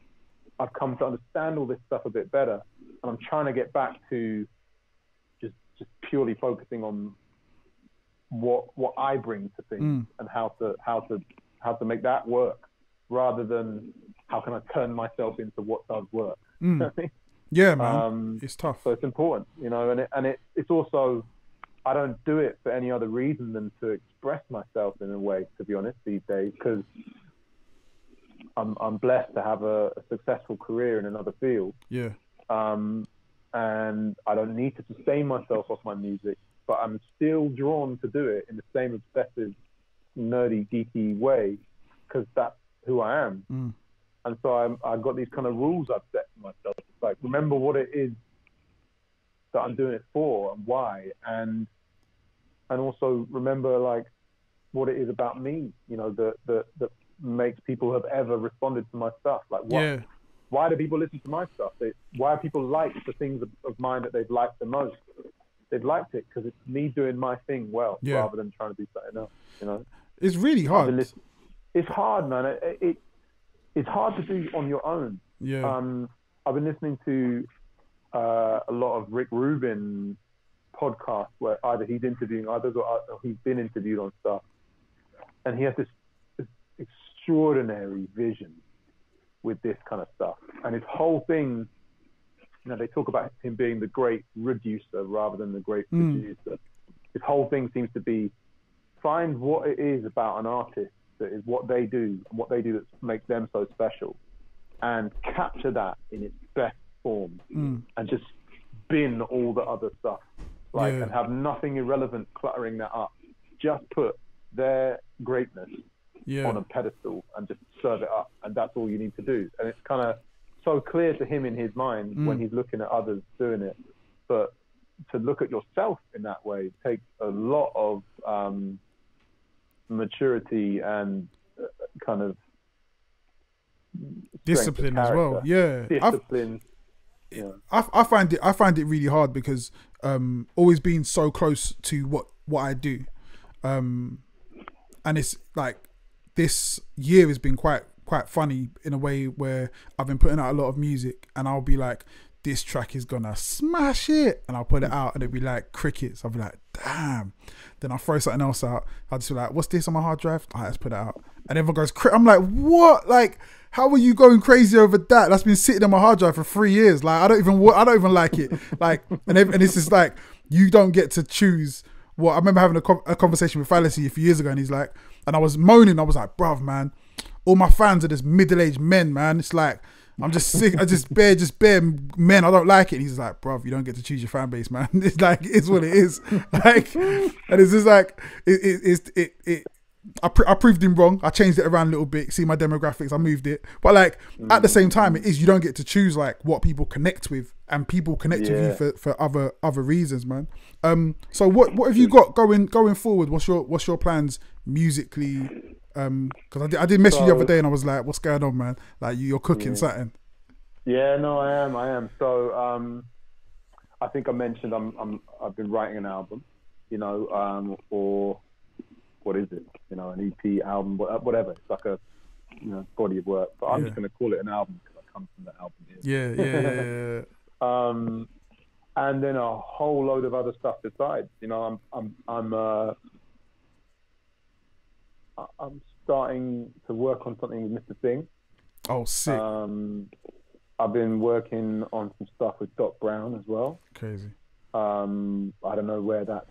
I've come to understand all this stuff a bit better. And I'm trying to get back to just purely focusing on what I bring to things and how to make that work, rather than how can I turn myself into what does work. You know what I mean? Yeah, man. It's tough. So it's important, you know, and it's also, I don't do it for any other reason than to express myself in a way, to be honest, these days, because I'm blessed to have a successful career in another field. Yeah. And I don't need to sustain myself off my music, but I'm still drawn to do it in the same obsessive, nerdy, geeky way, because that's who I am. And so I've got these kind of rules I've set for myself. It's like, remember what it is that I'm doing it for and why, and also remember, like, what it is about me, you know, that makes people have ever responded to my stuff. Like, why do people listen to my stuff? Why do people like the things of mine that they've liked the most? They've liked it because it's me doing my thing well, rather than trying to do something else, you know? It's really hard. It's hard, man. It's hard to do on your own. Yeah. I've been listening to a lot of Rick Rubin podcasts where either he's interviewing others or he's been interviewed on stuff. And he has this extraordinary vision with this kind of stuff. And his whole thing, you know, they talk about him being the great reducer rather than the great producer. His whole thing seems to be, find what it is about an artist that is what they do that makes them so special, and capture that in its best form, and just bin all the other stuff, like, and have nothing irrelevant cluttering that up. Just put their greatness on a pedestal and just serve it up, and that's all you need to do. And it's kind of so clear to him in his mind when he's looking at others doing it, but to look at yourself in that way takes a lot of maturity and kind of discipline as well. Discipline. I find it really hard because always being so close to what I do, and it's like this year has been quite funny in a way where I've been putting out a lot of music, and I'll be like, this track is gonna smash it, and I'll put it out and it'll be like crickets. I'll be like, damn. Then I'll throw something else out. I'll just be like, what's this on my hard drive? Alright, let's put it out. And everyone goes, I'm like, what? Like, how are you going crazy over that? That's been sitting on my hard drive for 3 years. Like, I don't even like it. Like, and it's just like, you don't get to choose what. I remember having a conversation with Fallacy a few years ago, and he's like, and I was moaning. I was like, bruv, man, all my fans are just middle-aged men, man. It's like, I'm just sick. I just bare men. I don't like it. And he's like, bruv, you don't get to choose your fan base, man. It's like, it's what it is. Like, and it's just like, I proved him wrong. I changed it around a little bit. See my demographics, I moved it. But like at the same time, it is, you don't get to choose like what people connect with, and people connect with you for other reasons, man. So what have you got going forward? What's your plans musically? Because I did message you the other day and I was like, what's going on, man? Like you're cooking something. Yeah, no, I am. So I think I mentioned I've been writing an album, you know, or what is it? You know, an EP album, whatever. It's like a body of work, but I'm just going to call it an album because I come from the album. Yeah. And then a whole load of other stuff besides. You know, I'm starting to work on something with Mr. Singh. Oh, sick. I've been working on some stuff with Doc Brown as well. Crazy. I don't know where that's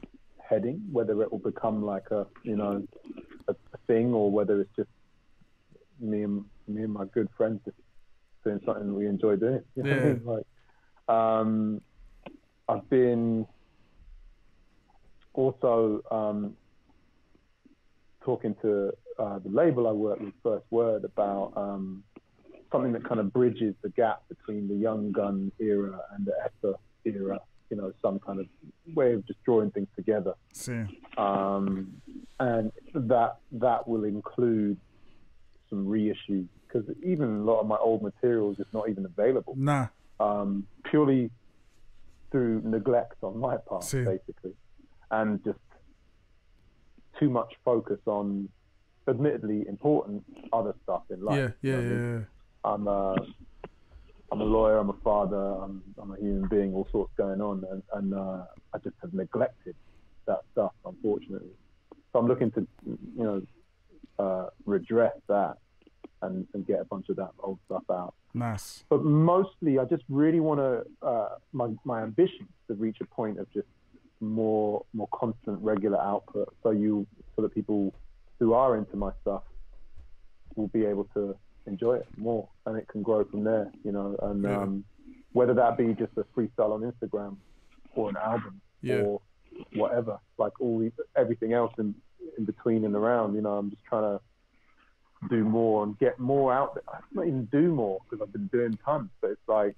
heading, whether it will become like a thing, or whether it's just me and my good friends just doing something we enjoy doing. You know what I mean? Like, I've been also talking to the label I work with, First Word, about something that kind of bridges the gap between the Yungun era and the Essa era. You know, some kind of way of just drawing things together. And that will include some reissues, because even a lot of my old material is just not even available. Purely through neglect on my part, basically, and just too much focus on admittedly important other stuff in life. I'm a lawyer, I'm a father, I'm a human being, all sorts going on, and I just have neglected that stuff, unfortunately. So I'm looking to, redress that and get a bunch of that old stuff out. Nice. But mostly, I just really want to, my ambition is to reach a point of just more constant, regular output, so that people who are into my stuff will be able to enjoy it more, and it can grow from there, you know. And whether that be just a freestyle on Instagram or an album or whatever, like everything else in between and around, you know, I'm just trying to do more and get more out there. Not even do more, because I've been doing tons, but it's like,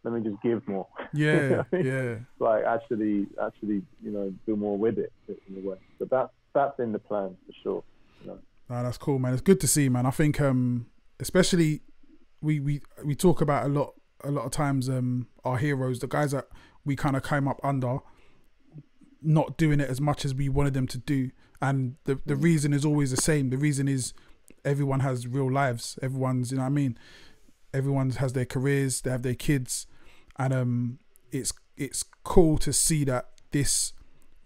let me just give more. Like actually, you know, do more with it in a way. But that's in the plan for sure. You know. Nah, that's cool, man. It's good to see, man. I think especially we talk about a lot of times our heroes, the guys that we kind of came up under, not doing it as much as we wanted them to do, and the reason is always the same. The reason is everyone has real lives. Everyone's, you know what I mean, everyone has their careers, they have their kids, and it's cool to see that this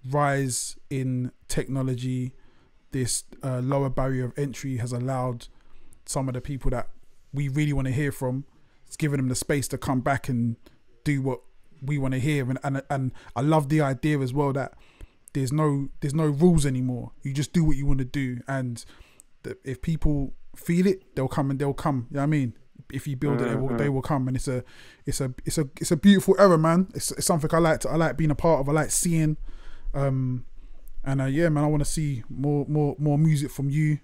rise in technology, this lower barrier of entry, has allowed some of the people that we really want to hear from, it's given them the space to come back and do what we want to hear. And I love the idea as well that there's no rules anymore. You just do what you want to do, and if people feel it, they'll come. You know what I mean? If you build it, they will come. And it's a beautiful era, man. It's something I like being a part of. I like seeing. And yeah, man, I want to see more music from you.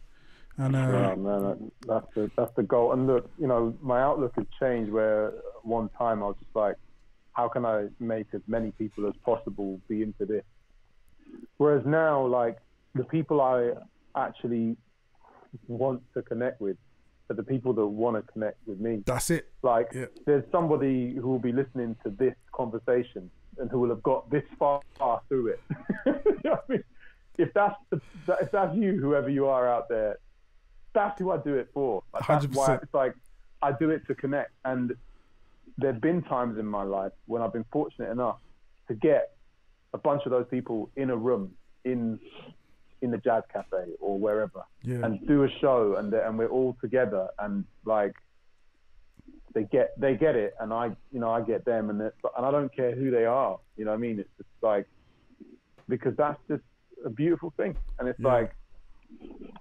And yeah, man, that's the goal. And look, you know, my outlook has changed. Where one time I was just like, how can I make as many people as possible be into this? Whereas now, like, the people I actually want to connect with are the people that want to connect with me. That's it. Like, there's somebody who will be listening to this conversation and who will have got this far through it. You know what I mean? If that's you, whoever you are out there, that's who I do it for. Like, that's 100%. why it's like I do it to connect. And there've been times in my life when I've been fortunate enough to get a bunch of those people in a room in the jazz cafe or wherever, and do a show, and we're all together, and like they get it, and I get them, and I don't care who they are. You know what I mean? It's just like, because that's just a beautiful thing, and it's like,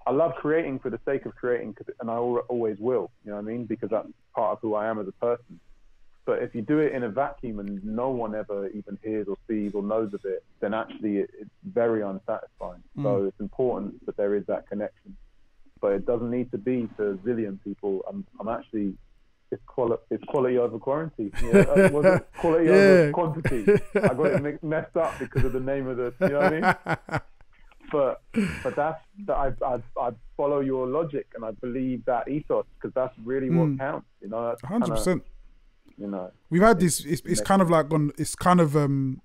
I love creating for the sake of creating, and I always will. You know what I mean? Because that's part of who I am as a person. But if you do it in a vacuum and no one ever even hears or sees or knows of it, then actually it's very unsatisfying. So it's important that there is that connection. But it doesn't need to be to a zillion people. I'm actually, it's quality over quantity. Yeah, was it quality over quantity? I got it messed up because of the name of the, you know what I mean? But I follow your logic, and I believe that ethos, because that's really what counts. You know, 100%. You know, we've had this. It's kind of like it's kind of I'm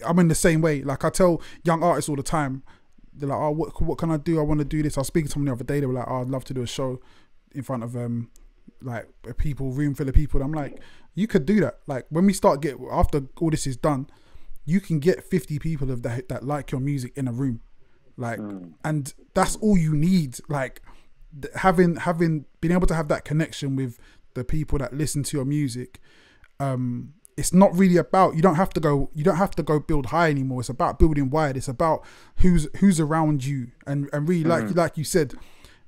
in the same way. Like I tell young artists all the time, they're like, oh, what can I do? I want to do this. I was speaking to someone the other day. They were like, oh, I'd love to do a show in front of like a room full of people. And I'm like, you could do that. Like when we start after all this is done, you can get 50 people that like your music in a room. Like, and that's all you need. Like having been able to have that connection with the people that listen to your music. It's not really about, you don't have to go build high anymore. It's about building wide. It's about who's around you, and really like you said,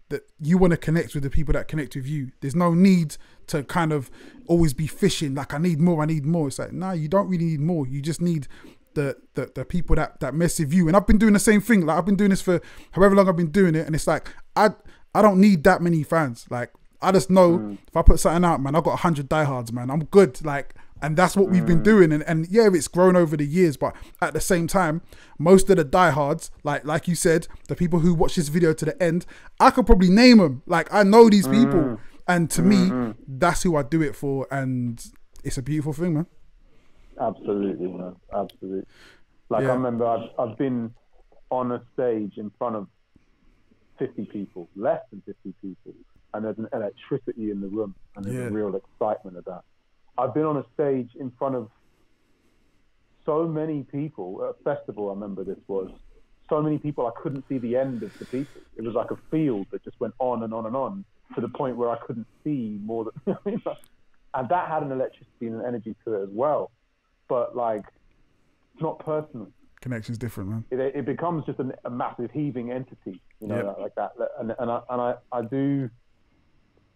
that you want to connect with the people that connect with you. There's no need to kind of always be fishing like I need more. It's like, no, you don't really need more. You just need the people that mess with you. And I've been doing the same thing. Like I've been doing this for however long I've been doing it, and it's like I don't need that many fans. Like I just know if I put something out, man, I've got 100 diehards, man. I'm good. Like, and that's what we've been doing. And yeah, it's grown over the years, but at the same time, most of the diehards, like you said, the people who watch this video to the end, I could probably name them. Like I know these people, and to me, that's who I do it for, and it's a beautiful thing, man. Absolutely, man. Absolutely. Like I remember, I've been on a stage in front of 50 people, less than 50 people, and there's an electricity in the room, and there's a real excitement of that. I've been on a stage in front of so many people at a festival. I remember this was so many people. I couldn't see the end of the people. It was like a field that just went on and on and on to the point where I couldn't see more than, and that had an electricity and an energy to it as well. But like, it's not personal. Connection's different, man. It becomes just a massive heaving entity, you know, like that. And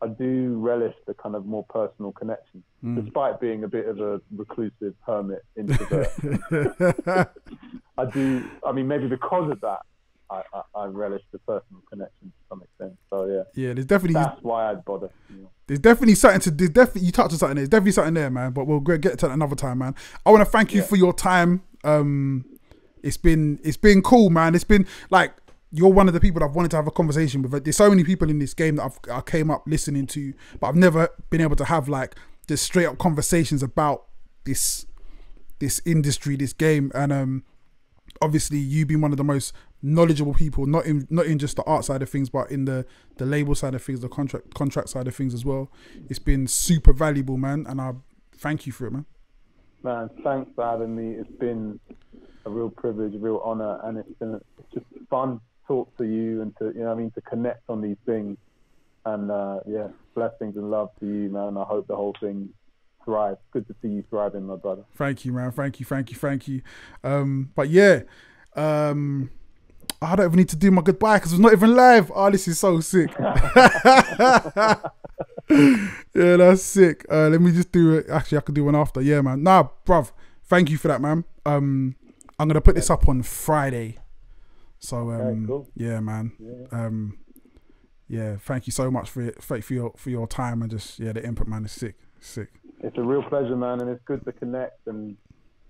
I do relish the kind of more personal connection, despite being a bit of a reclusive hermit introvert. I mean, maybe because of that, I relish the personal connection to some extent. So yeah, there's definitely, that's why I'd bother. You know. There's definitely something you touched on something there. There's definitely something there, man. But we'll get to that another time, man. I want to thank you for your time. It's been cool, man. It's been like, you're one of the people that I've wanted to have a conversation with. There's so many people in this game that I came up listening to, but I've never been able to have like just straight up conversations about this industry, this game. And obviously you being one of the most knowledgeable people, not in just the art side of things, but in the label side of things, the contract side of things as well. It's been super valuable, man, and I thank you for it, man. Man, thanks for having me. It's been a real privilege, a real honor, and it's just fun to talk to you and to, you know what I mean, to connect on these things. And blessings and love to you, man. I hope the whole thing thrives. Good to see you thriving, my brother. Thank you, man. Thank you. But yeah, I don't even need to do my goodbye because it's not even live. Oh, this is so sick. Yeah, that's sick. Let me just do it. Actually, I could do one after. Yeah, man. Nah, bruv. Thank you for that, man. I'm gonna put this up on Friday. So cool. Yeah, man. Yeah. Thank you so much for your time and just the input, man. It's sick. It's a real pleasure, man, and it's good to connect, and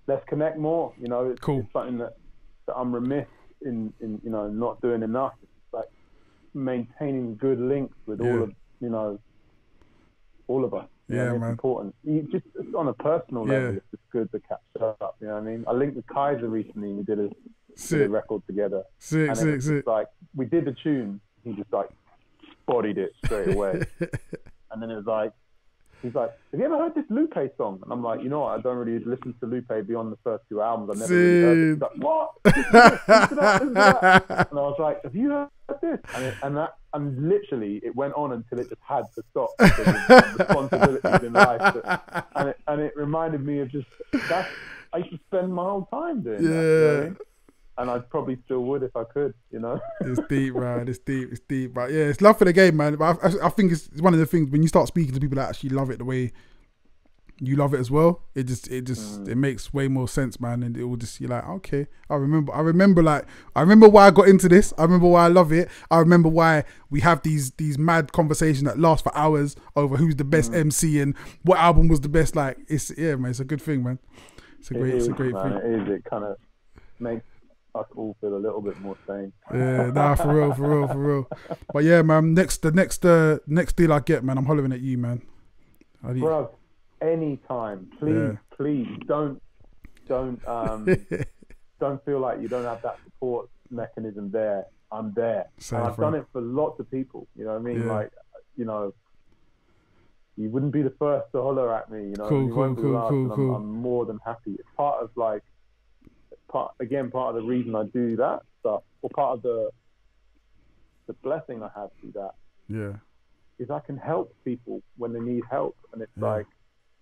let's connect more. You know, it's something that I'm remiss in you know, not doing enough. It's like maintaining good links with all of us. Yeah, man. It's man. important. Just on a personal level, it's just good to catch up. You know what I mean? I linked with Kaiser recently, and we did a record together. Sick. Like, we did the tune, he just like bodied it straight away. And then it was like, he's like, have you ever heard this Lupe song? And I'm like, you know what? I don't really listen to Lupe beyond the first 2 albums. I've never really heard it. He's like, what? Listen to that. And I was like, have you heard this? And literally, it went on until it just had to stop because of responsibilities in life. And it reminded me of just that. I used to spend my whole time doing that. You know what I mean? And I probably still would if I could, you know. It's deep, man. It's deep. But yeah, it's love for the game, man. But I think it's one of the things when you start speaking to people that actually love it the way you love it as well. It makes way more sense, man. And it will just, you're like, okay, I remember why I got into this. I remember why I love it. I remember why we have these mad conversations that last for hours over who's the best MC and what album was the best. Like, man, it's a good thing, man. It's a great thing. It is. It kind of makes us all feel a little bit more sane. Yeah, nah, for real. But yeah, man, the next deal I get, man, I'm hollering at you, man. Bro, anytime, please don't don't feel like you don't have that support mechanism there. I'm there. And I've done it for lots of people. You know what I mean? Like, you know, you wouldn't be the first to holler at me. You know, cool. I'm more than happy. It's part of part of the reason I do that stuff, or part of the blessing I have through that. Yeah. Is I can help people when they need help, and it's like,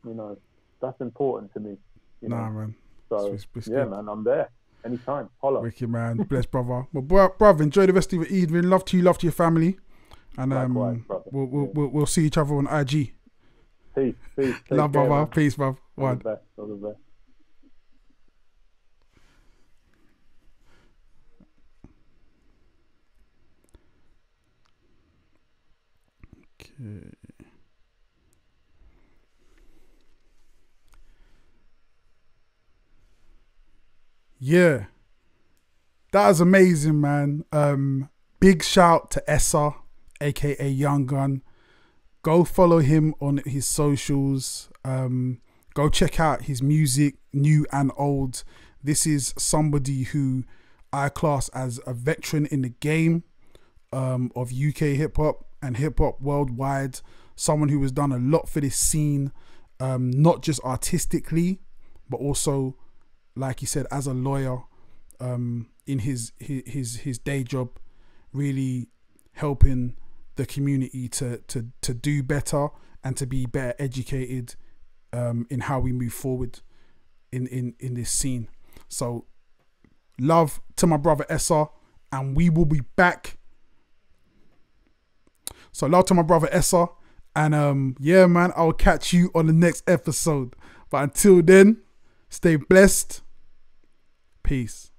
you know, that's important to me. You know? Man. So man, I'm there anytime. Holla. Wicked, man. Bless, brother. Well, brother, enjoy the rest of your evening. Love to you, your family, and likewise, brother. We'll see each other on IG. Peace. Love, brother. Man. Peace, brother. All the best. Okay. Yeah, that was amazing, man. Big shout to Essa, aka Yungun. Go follow him on his socials. Go check out his music, new and old. This is somebody who I class as a veteran in the game of UK hip hop and hip hop worldwide. Someone who has done a lot for this scene, not just artistically, but also, like he said, as a lawyer, in his day job, really helping the community to do better and to be better educated in how we move forward in this scene. So love to my brother Essa, and we will be back. So love to my brother Essa, and yeah, man, I'll catch you on the next episode. But until then, stay blessed. Peace.